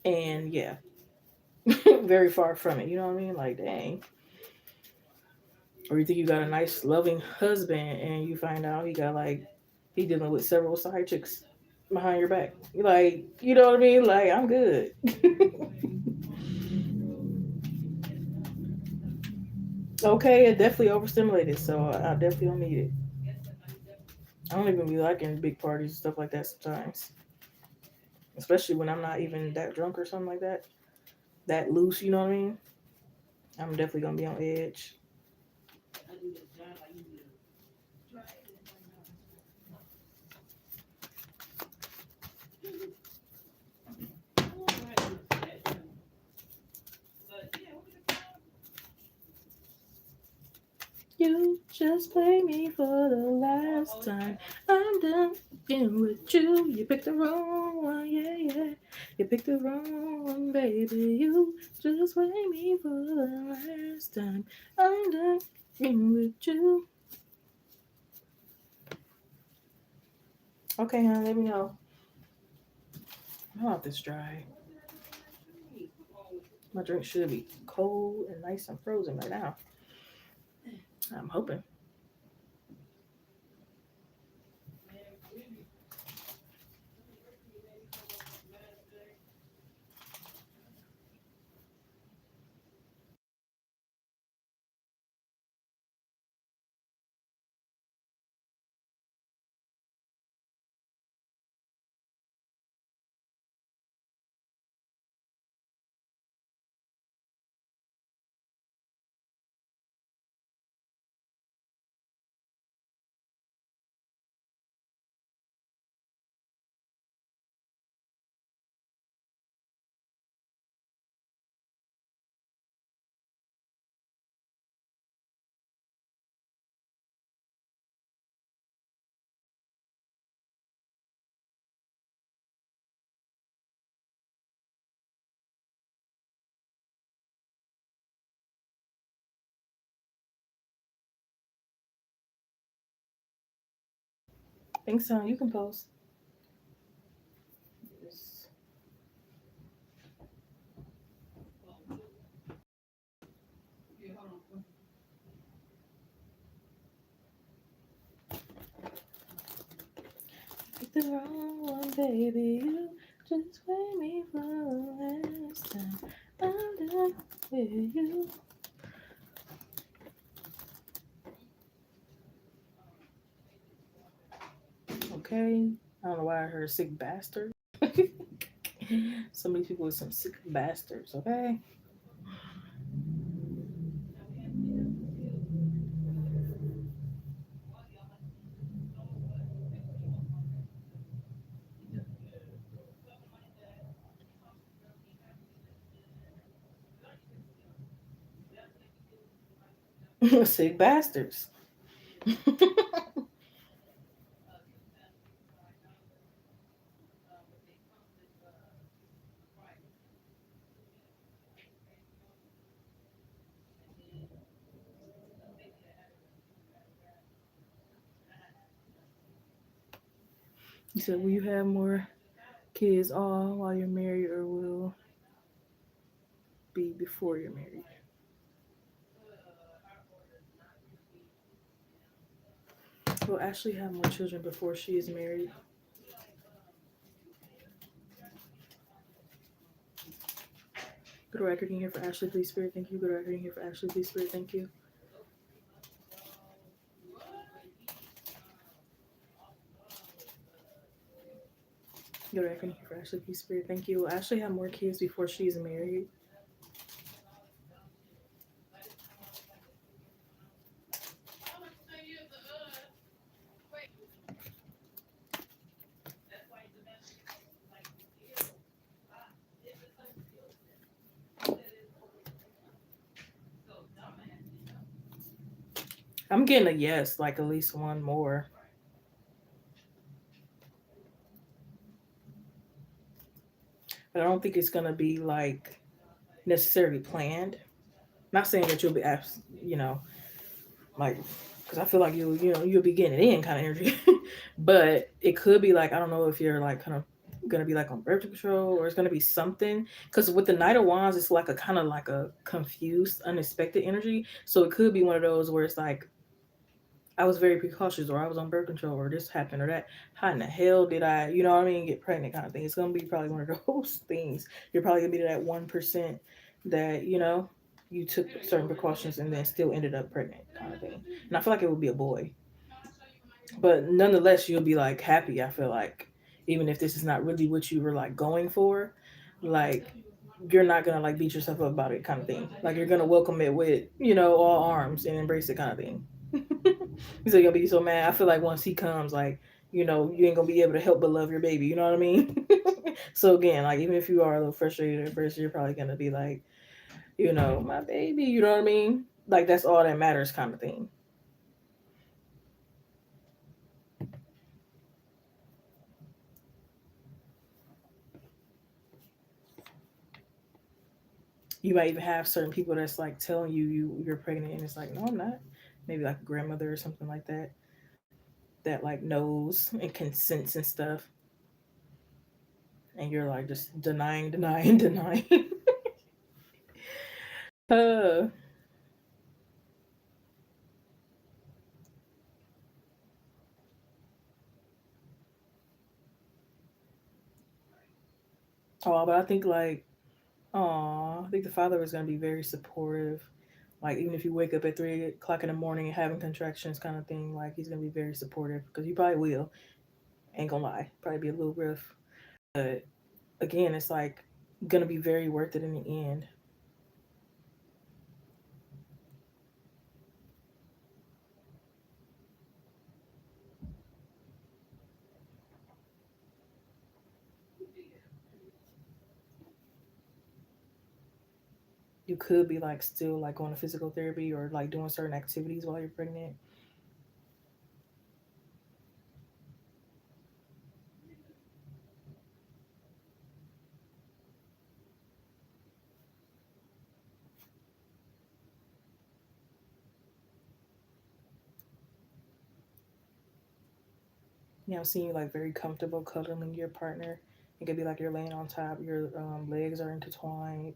and yeah, very far from it. You know what I mean? Like dang. Or you think you got a nice, loving husband, and you find out he dealing with several side chicks behind your back. Like, you know what I mean? Like, I'm good. Okay, it definitely overstimulated, so I definitely don't need it. I don't even be liking big parties and stuff like that sometimes, especially when I'm not even that drunk or something like that, that loose. You know what I mean? I'm definitely gonna be on edge. You just play me for the last time. I'm done being with you. You picked the wrong one, yeah, yeah. You picked the wrong one, baby. You just play me for the last time. I'm done being with you. Okay, hon, let me know. I want this dry. My drink should be cold and nice and frozen right now. I'm hoping. Think so. You can post. Yes. Pick the wrong one, baby. You just play me for the last time. I'm done with you. Okay. I don't know why I heard sick bastard. Some of these people are some sick bastards, okay? Sick bastards. You said, will you have more kids all while you're married, or will be before you're married? Will Ashley have more children before she is married? Go to record in here for Ashley, please, Spirit, thank you. Go to record in here for Ashley, please, Spirit, thank you. Go to record in here for Ashley, please, Spirit, thank you. Will Ashley have more kids before she's married? I'm getting a yes, like at least one more. But I don't think it's gonna be like necessarily planned. Not saying that you'll be, you know, like, because I feel like you'll be getting it in kind of energy, but it could be like, I don't know if you're like kind of gonna be like on birth control, or it's gonna be something. Because with the Knight of Wands, it's like a kind of like a confused, unexpected energy. So it could be one of those where it's like, I was very precautious, or I was on birth control, or this happened, or that. How in the hell did I, you know what I mean, get pregnant kind of thing? It's gonna be probably one of those things. You're probably gonna be that 1% that you took certain precautions and then still ended up pregnant kind of thing. And I feel like it would be a boy, but nonetheless, you'll be like happy. I feel like even if this is not really what you were like going for, like you're not gonna like beat yourself up about it kind of thing. Like you're gonna welcome it with all arms and embrace it kind of thing. He's like, you'll be so mad. I feel like once he comes, like, you ain't gonna be able to help but love your baby. You know what I mean? So again, like even if you are a little frustrated at first, you're probably gonna be like, my baby. You know what I mean? Like that's all that matters, kind of thing. You might even have certain people that's like telling you're pregnant, and it's like, no, I'm not. Maybe like a grandmother or something like that, that like knows and consents and stuff, and you're like just denying, denying, denying. uh, oh, but I think like, oh, I think the father is gonna be very supportive. Like even if you wake up at 3 o'clock in the morning and having contractions, kind of thing, like he's gonna be very supportive because you probably will. Ain't gonna lie, probably be a little rough, but again, it's like gonna be very worth it in the end. You could be like still like going to physical therapy or like doing certain activities while you're pregnant. Seeing you like very comfortable cuddling your partner. It could be like you're laying on top, your legs are intertwined,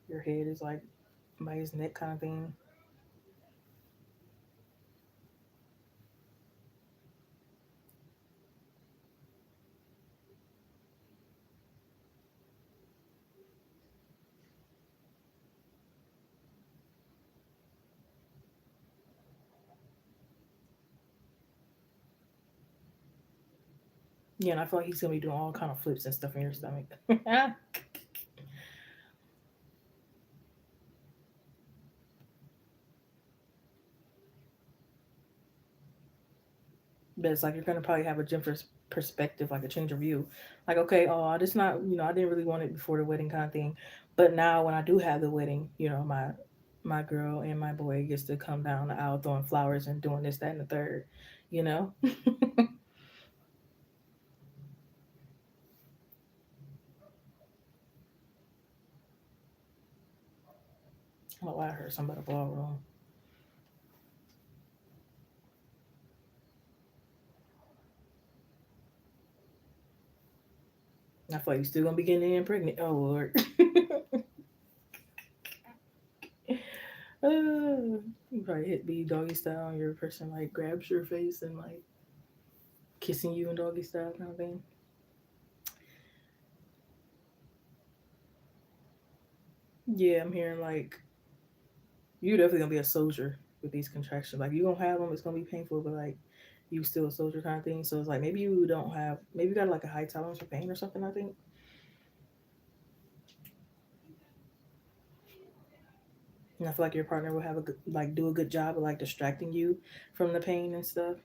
your head is like by his neck kind of thing. Yeah, and I feel like he's gonna be doing all kind of flips and stuff in your stomach. But it's like you're gonna probably have a different perspective, like a change of view. Like, okay, oh, this not, I didn't really want it before the wedding kind of thing, but now when I do have the wedding, my girl and my boy gets to come down the aisle throwing flowers and doing this, that, and the third. You know, I don't know why I heard something about a ballroom. I feel like you still gonna be getting in pregnant. Oh Lord. You probably hit be doggy style and your person like grabs your face and like kissing you in doggy style kind of thing. Yeah, I'm hearing like you definitely gonna be a soldier with these contractions. Like you gonna have them, it's gonna be painful, but like you still a soldier kind of thing. So it's like maybe you don't have, maybe you got like a high tolerance for pain or something. I think, and I feel like your partner will have a good, like do a good job of like distracting you from the pain and stuff.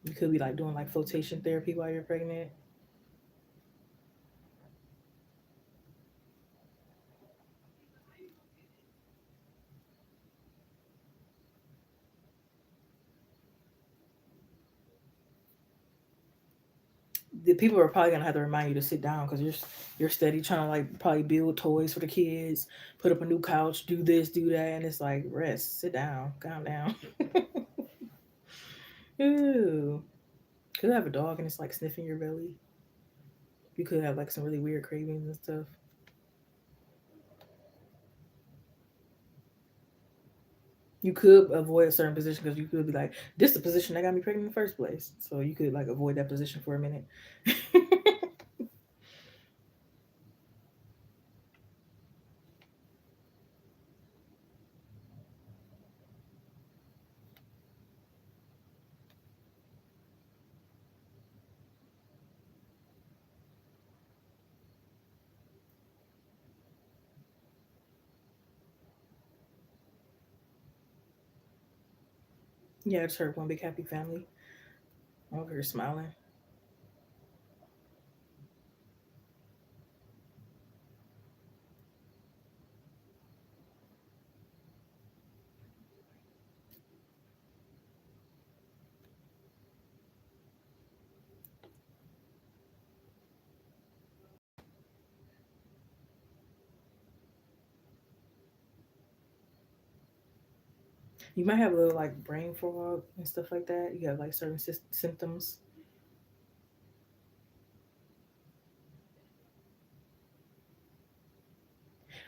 You could be like doing like flotation therapy while you're pregnant. The people are probably gonna have to remind you to sit down because you're steady trying to like probably build toys for the kids, put up a new couch, do this, do that, and it's like rest, sit down, calm down. Ooh, could have a dog and it's like sniffing your belly. You could have like some really weird cravings and stuff. You could avoid a certain position because you could be like, this is the position that got me pregnant in the first place. So you could like avoid that position for a minute. Yeah, it's her one big happy family. Over here smiling. You might have a little like brain fog and stuff like that. You have like certain symptoms.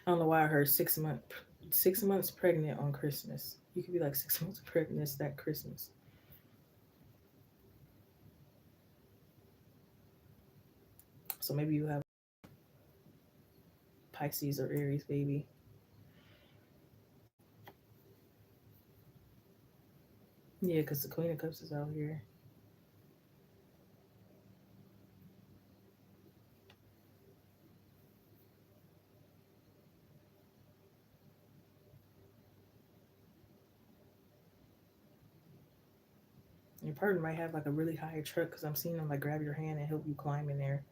I don't know why I heard 6 months pregnant on Christmas. You could be like 6 months pregnant that Christmas. So maybe you have Pisces or Aries baby. Yeah, because the Queen of Cups is out here. Your partner might have like a really high truck because I'm seeing them like grab your hand and help you climb in there.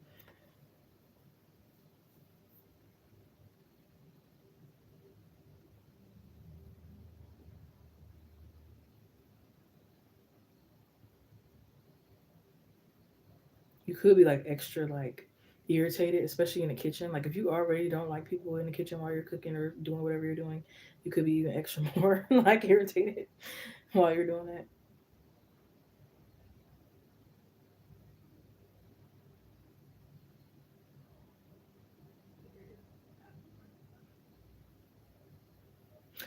You could be like extra like irritated, especially in the kitchen. Like if you already don't like people in the kitchen while you're cooking or doing whatever you're doing, you could be even extra more like irritated while you're doing that.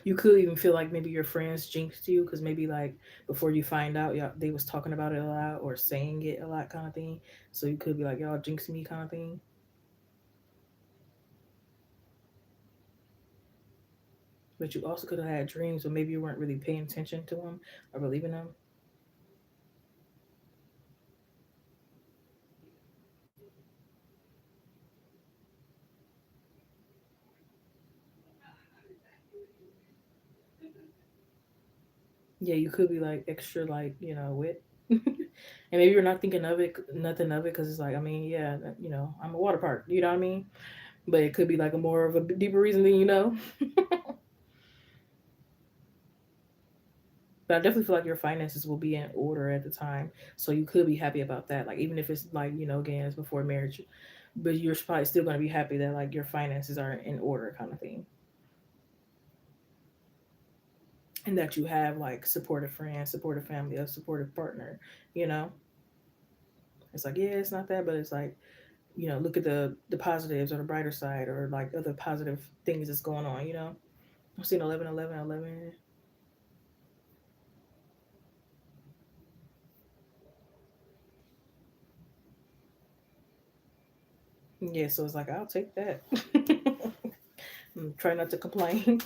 You could even feel like maybe your friends jinxed you because maybe like before you find out, y'all they was talking about it a lot or saying it a lot kind of thing. So you could be like y'all jinx me kind of thing. But you also could have had dreams, but maybe you weren't really paying attention to them or believing them. Yeah, you could be like extra, like, wit. And maybe you're not thinking of it, nothing of it, because it's like, I mean, yeah, I'm a water park, you know what I mean? But it could be like a more of a deeper reason than you know. But I definitely feel like your finances will be in order at the time, so you could be happy about that. Like even if it's like again, it's before marriage, but you're probably still going to be happy that like your finances are in order, kind of thing, and that you have like supportive friends, supportive family, a supportive partner. You know, it's like yeah, it's not that, but it's like look at the positives or the brighter side or like other positive things that's going on. I've seen 11, 11, 11. Yeah, so it's like I'll take that. Try not to complain.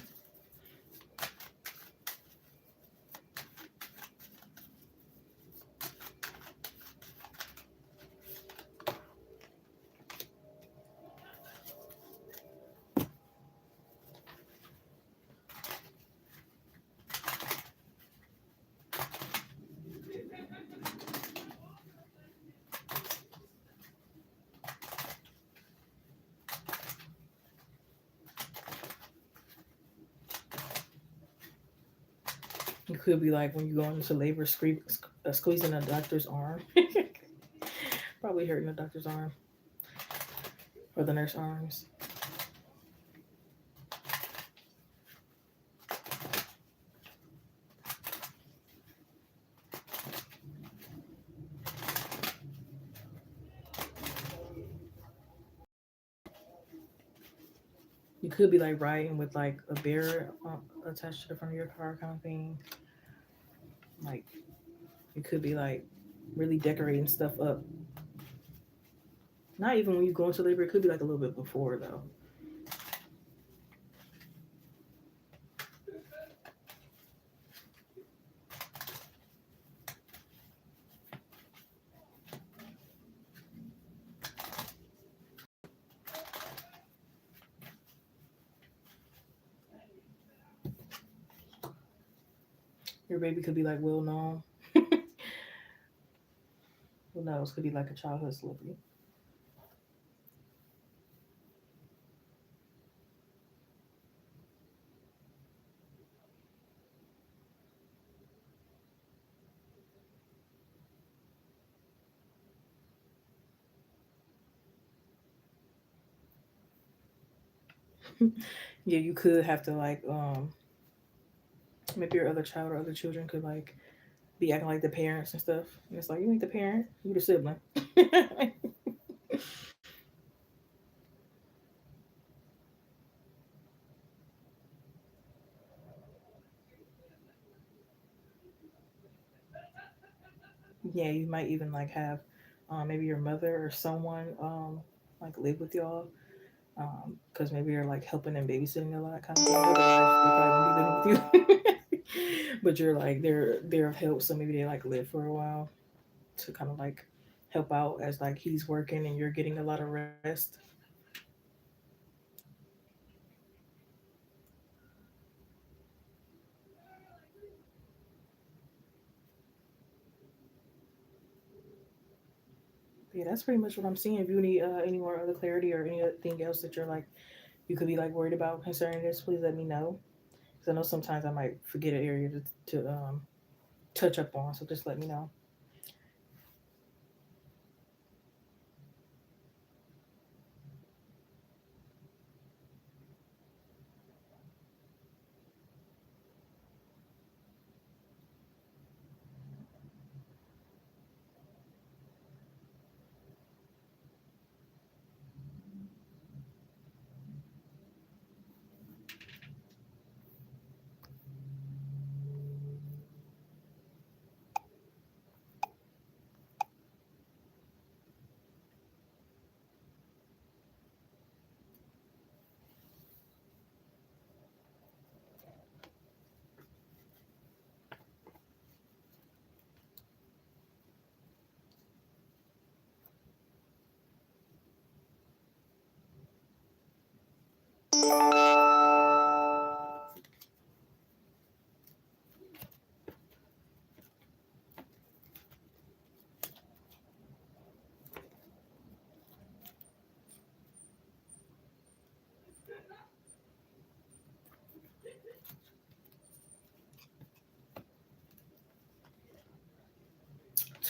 It could be like when you go into labor, squeezing a doctor's arm, probably hurting the doctor's arm or the nurse arms. You could be like riding with like a bear attached to the front of your car, kind of thing. Like it could be like really decorating stuff up. Not even when you go into labor. It could be like a little bit before though. Your baby could be like well known. Who knows? Could be like a childhood celebrity. Yeah, you could have to like maybe your other child or other children could like be acting like the parents and stuff. And it's like you ain't the parent, you the sibling. Yeah, you might even like have maybe your mother or someone like live with y'all because maybe you're like helping and babysitting a lot kind of thing. Otherwise, they probably won't be living with you. But you're like they're of help, so maybe they like live for a while to kind of like help out as like he's working and you're getting a lot of rest. Yeah, that's pretty much what I'm seeing. If you need any more other clarity or anything else that you're like you could be like worried about concerning this, please let me know. Because I know sometimes I might forget an area to touch up on. So just let me know.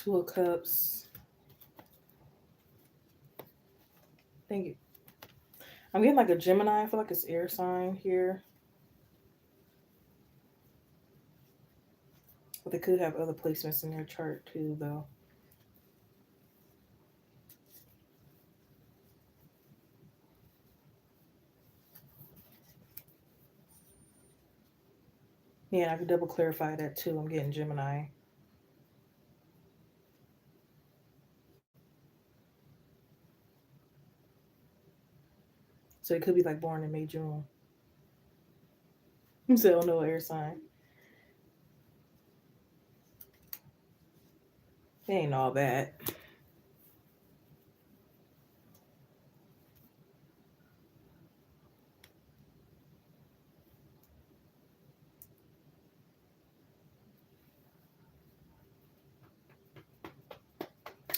Two of Cups. Thank you. I'm getting like a Gemini. I feel like it's air sign here. But they could have other placements in their chart too, though. Yeah, I could double clarify that too. I'm getting Gemini. So it could be like born in May, June. So no air sign. It ain't all bad.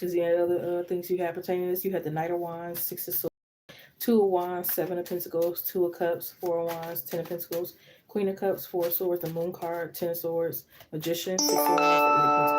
Is there any other things you have pertaining to this? You had the Knight of Wands, Six of Swords, Two of Wands, Seven of Pentacles, Two of Cups, Four of Wands, Ten of Pentacles, Queen of Cups, Four of Swords, the Moon card, Ten of Swords, Magician, Six of Wands, the Eight of Pentacles.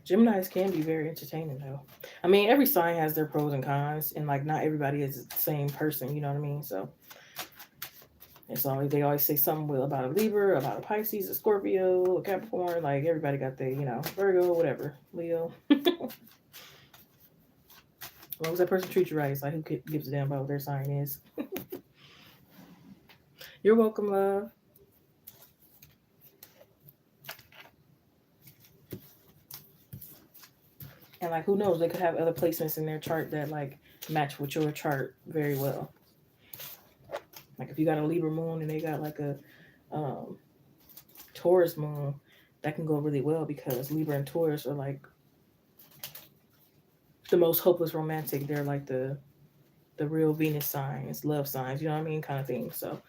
Geminis can be very entertaining though. I mean, every sign has their pros and cons, and like not everybody is the same person. You know what I mean? So it's always they always say something about a Libra, about a Pisces, a Scorpio, a Capricorn. Like everybody got their Virgo, whatever, Leo. As long as that person treats you right, it's like who gives a damn about what their sign is. You're welcome, love. And like who knows, they could have other placements in their chart that like match with your chart very well. Like if you got a Libra moon and they got like a Taurus moon, that can go really well because Libra and Taurus are like the most hopeless romantic. They're like the real Venus signs, love signs, you know what I mean, kind of thing. So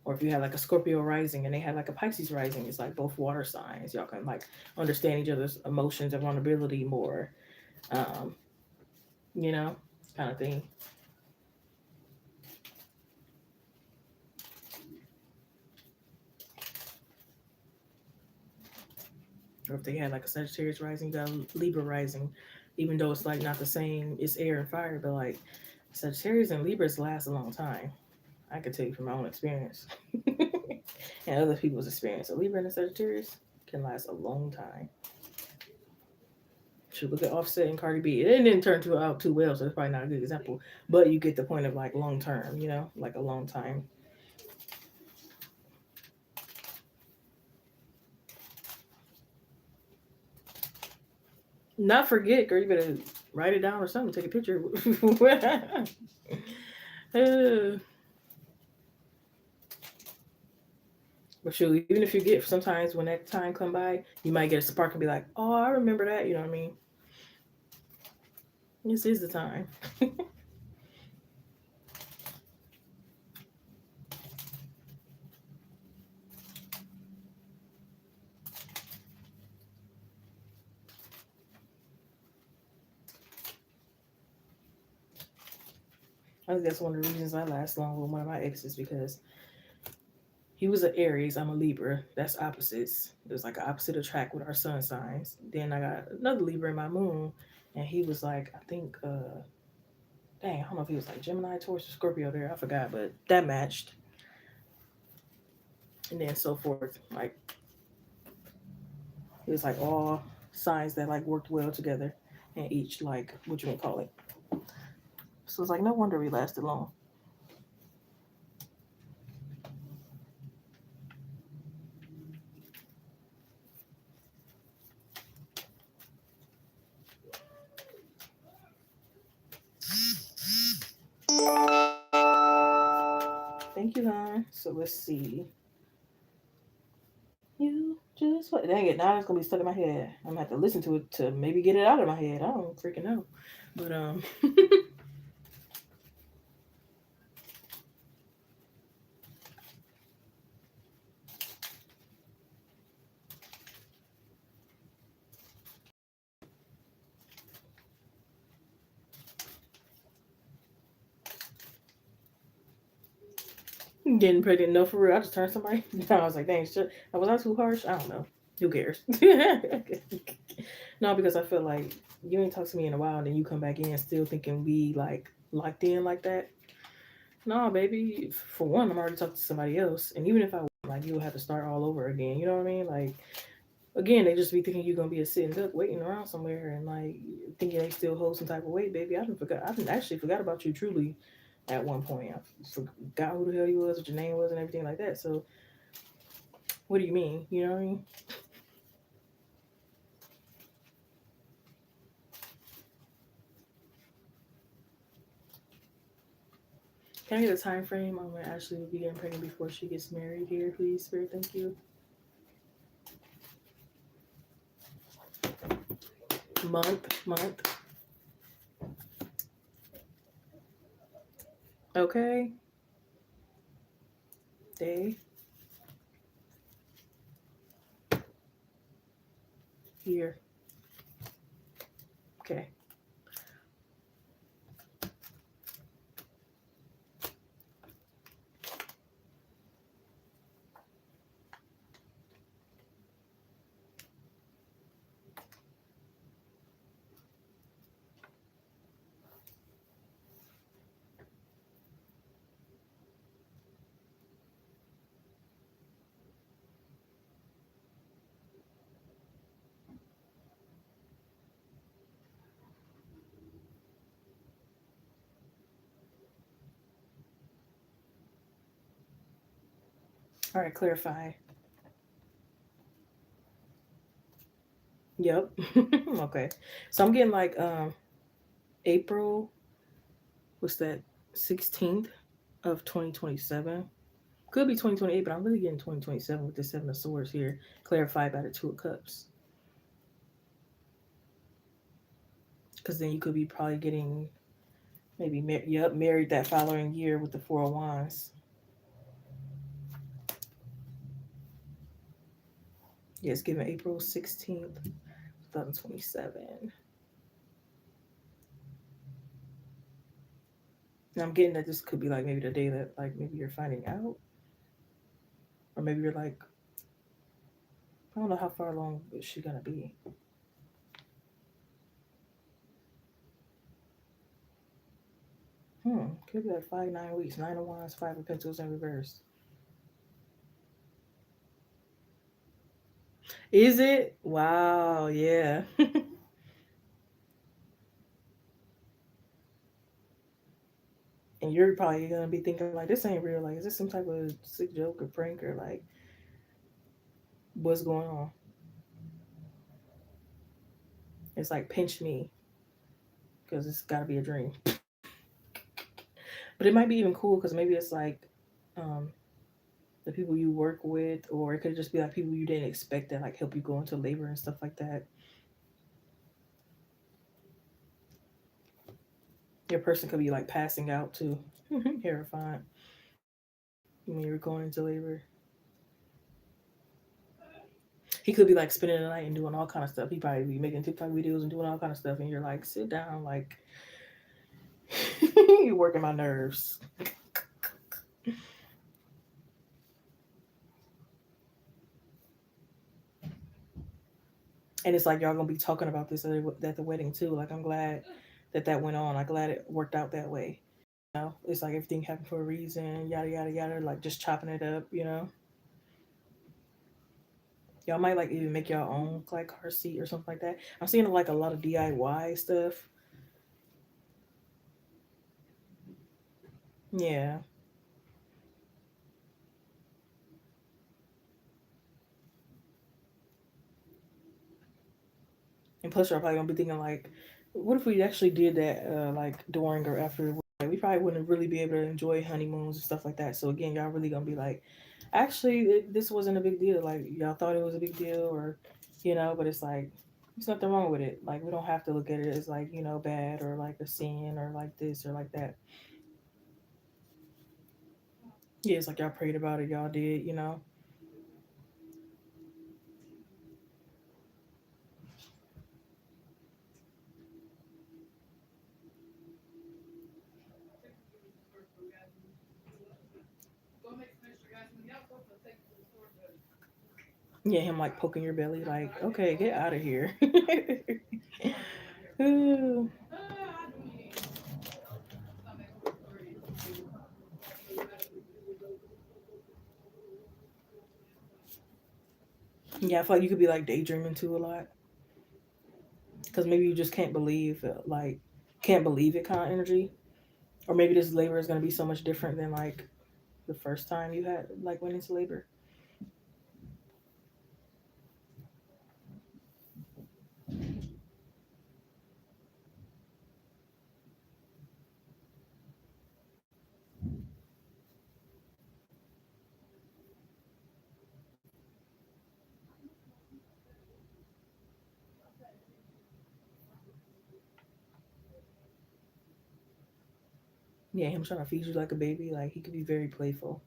or if you have like a Scorpio rising and they have like a Pisces rising, it's like both water signs. Y'all can like understand each other's emotions and vulnerability more, you know, kind of thing. Or if they had like a Sagittarius rising, you got a Libra rising, even though it's like not the same, it's air and fire, but like Sagittarius and Libras last a long time. I could tell you from my own experience and other people's experience. A Libra and a Sagittarius can last a long time. Should look at Offset and Cardi B. It didn't turn out too well, so it's probably not a good example. But you get the point of like long term, you know, like a long time. Not forget, girl. You better write it down or something. Take a picture. But shoot, even if you get sometimes when that time come by, you might get a spark and be like, "Oh, I remember that." You know what I mean? This is the time. I think that's one of the reasons I last long with one of my exes because he was an Aries. I'm a Libra. That's opposites. There's like an opposite attract with our sun signs. Then I got another Libra in my moon, and he was like, I think, dang, I don't know if he was like Gemini, Taurus, or Scorpio there. I forgot, but that matched. And then so forth. Like it was like all signs that like worked well together, and each like what you would call it. So it's like no wonder we lasted long. Thank you, hon. So let's see. You just what? Dang it! Now it's gonna be stuck in my head. I'm gonna have to listen to it to maybe get it out of my head. I don't freaking know, but Getting pregnant, no, for real. I just turned somebody down. I was like, dang, shit. Was I too harsh? I don't know. Who cares? No, because I feel like you ain't talked to me in a while, and then you come back in still thinking we like locked in like that. No, baby. For one, I'm already talking to somebody else, and even if I like, you would have to start all over again. You know what I mean? Like, again, they just be thinking you're gonna be a sitting duck waiting around somewhere, and like thinking they still hold some type of weight, baby. I didn't forgot. I didn't actually forgot about you truly. At one point, I forgot who the hell you was, what your name was, and everything like that. So, what do you mean? You know what I mean? Can I get a time frame on when Ashley will be getting pregnant before she gets married here, please, Spirit? Thank you. Month. Okay. Day. Year. Okay. All right. Clarify. Yep. Okay. So I'm getting like April. What's that? 16th of 2027. Could be 2028, but I'm really getting 2027 with the Seven of Swords here, clarified by the Two of Cups. Because then you could be probably getting maybe married that following year with the Four of Wands. Yes, given April 16th, 2027. And I'm getting that this could be like maybe the day that like maybe you're finding out, or maybe you're like, I don't know how far along is she gonna be. Could be like 5, 9 weeks. 9 of Wands, 5 of Pentacles in reverse. Is it? Wow, yeah. And you're probably gonna be thinking like, this ain't real. Like, is this some type of sick joke or prank or like, what's going on? It's like pinch me because it's got to be a dream. But it might be even cool because maybe it's like um, the people you work with, or it could just be like people you didn't expect that like help you go into labor and stuff like that. Your person could be like passing out too, terrifying when you're going into labor. He could be like spending the night and doing all kind of stuff. He probably be making TikTok videos and doing all kind of stuff, and you're like, sit down, like you're working my nerves. And it's like y'all gonna be talking about this at the wedding too. Like I'm glad that that went on. I'm glad it worked out that way. You know, it's like everything happened for a reason. Yada yada yada. Like just chopping it up. You know, y'all might like even make your own like car seat or something like that. I'm seeing like a lot of DIY stuff. Yeah, and plus you're probably gonna be thinking like, what if we actually did that like during or after? Like, we probably wouldn't really be able to enjoy honeymoons and stuff like that. So again, y'all really gonna be like, actually, this wasn't a big deal. Like y'all thought it was a big deal, or but it's like there's nothing wrong with it. Like we don't have to look at it as like bad or like a sin or like this or like that. Yeah, it's like y'all prayed about it, y'all did. Yeah, him like poking your belly, like, okay, get out of here. Ooh. Yeah, I feel like you could be like daydreaming too a lot, because maybe you just can't believe like can't believe it kind of energy, or maybe this labor is gonna be so much different than like the first time you had like went into labor. Yeah, him trying to feed you like a baby, like he could be very playful.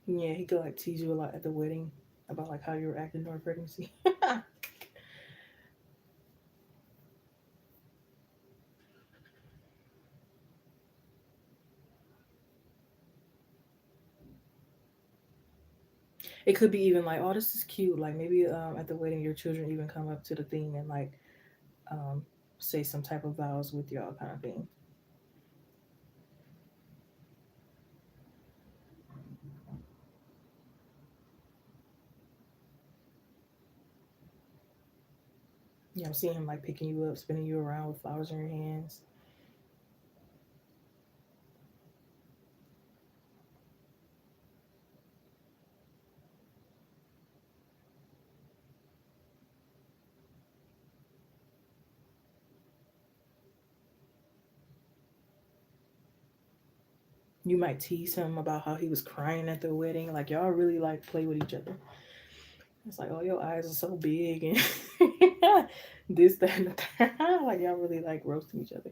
Yeah, he could like tease you a lot at the wedding about like how you were acting during pregnancy. It could be even like, oh, this is cute. Like maybe at the wedding, your children even come up to the thing and like um, say some type of vows with y'all, kind of thing. Yeah, I'm seeing him like picking you up, spinning you around with flowers in your hands. You might tease him about how he was crying at the wedding. Like y'all really like play with each other. It's like, oh, your eyes are so big and this, that, and the third. Like y'all really like roasting each other.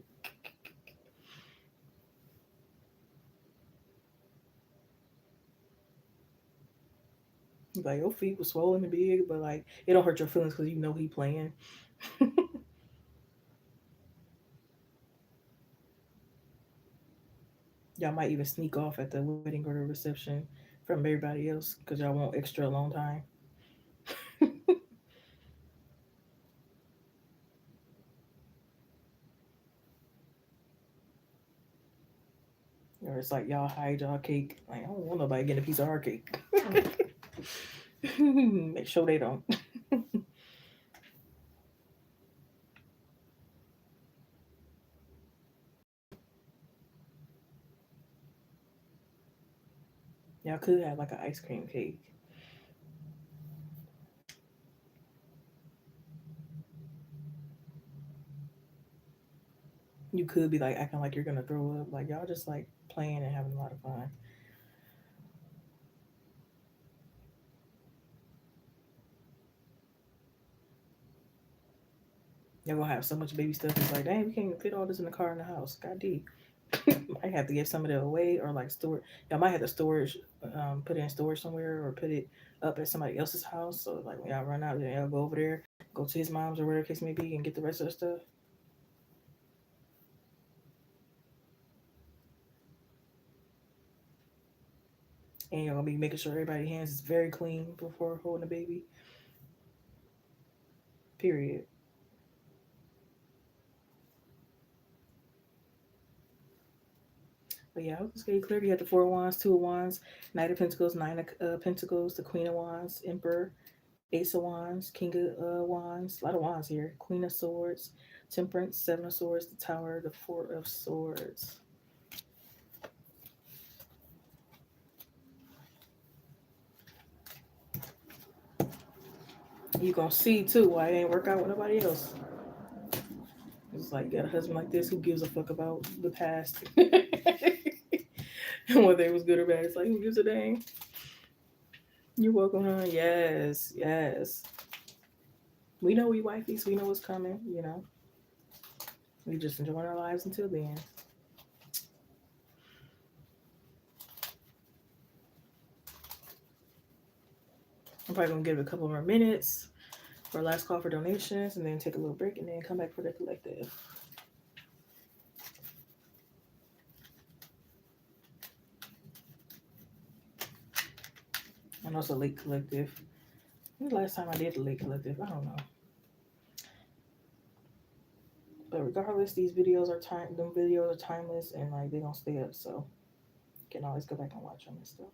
Like your feet were swollen and big, but like it don't hurt your feelings because you know he playing. Y'all might even sneak off at the wedding or the reception from everybody else because y'all want extra alone time. Or it's like y'all hide y'all cake. Like I don't want nobody getting a piece of our cake. Make sure they don't. Y'all could have like an ice cream cake. You could be like acting like you're gonna throw up. Like y'all just like playing and having a lot of fun. Y'all gonna have so much baby stuff. It's like, dang, we can't even fit all this in the car in the house. God D. Might have to give some of it away or like store. Y'all might have to storage, put it in storage somewhere or put it up at somebody else's house. So like when y'all run out, then y'all go over there, go to his mom's or whatever the case may be, and get the rest of the stuff. And you're gonna be making sure everybody's hands is very clean before holding a baby. Period. But yeah, I was just getting clear. You had the Four of Wands, Two of Wands, Knight of Pentacles, Nine of Pentacles, the Queen of Wands, Emperor, Ace of Wands, King of Wands. A lot of Wands here. Queen of Swords, Temperance, Seven of Swords, the Tower, the Four of Swords. You gonna see too why it ain't work out with nobody else. It's like you got a husband like this who gives a fuck about the past. And whether it was good or bad, it's like who gives a dang? You're welcome, huh? Yes, yes. We know we wifey, so we know what's coming, you know. We just enjoying our lives until then. I'm probably gonna give it a couple more minutes for last call for donations, and then take a little break, and then come back for the collective. I know it's a late collective. When the last time I did the late collective? I don't know. But regardless, these videos are timeless, and like they don't stay up, so you can always go back and watch them and stuff.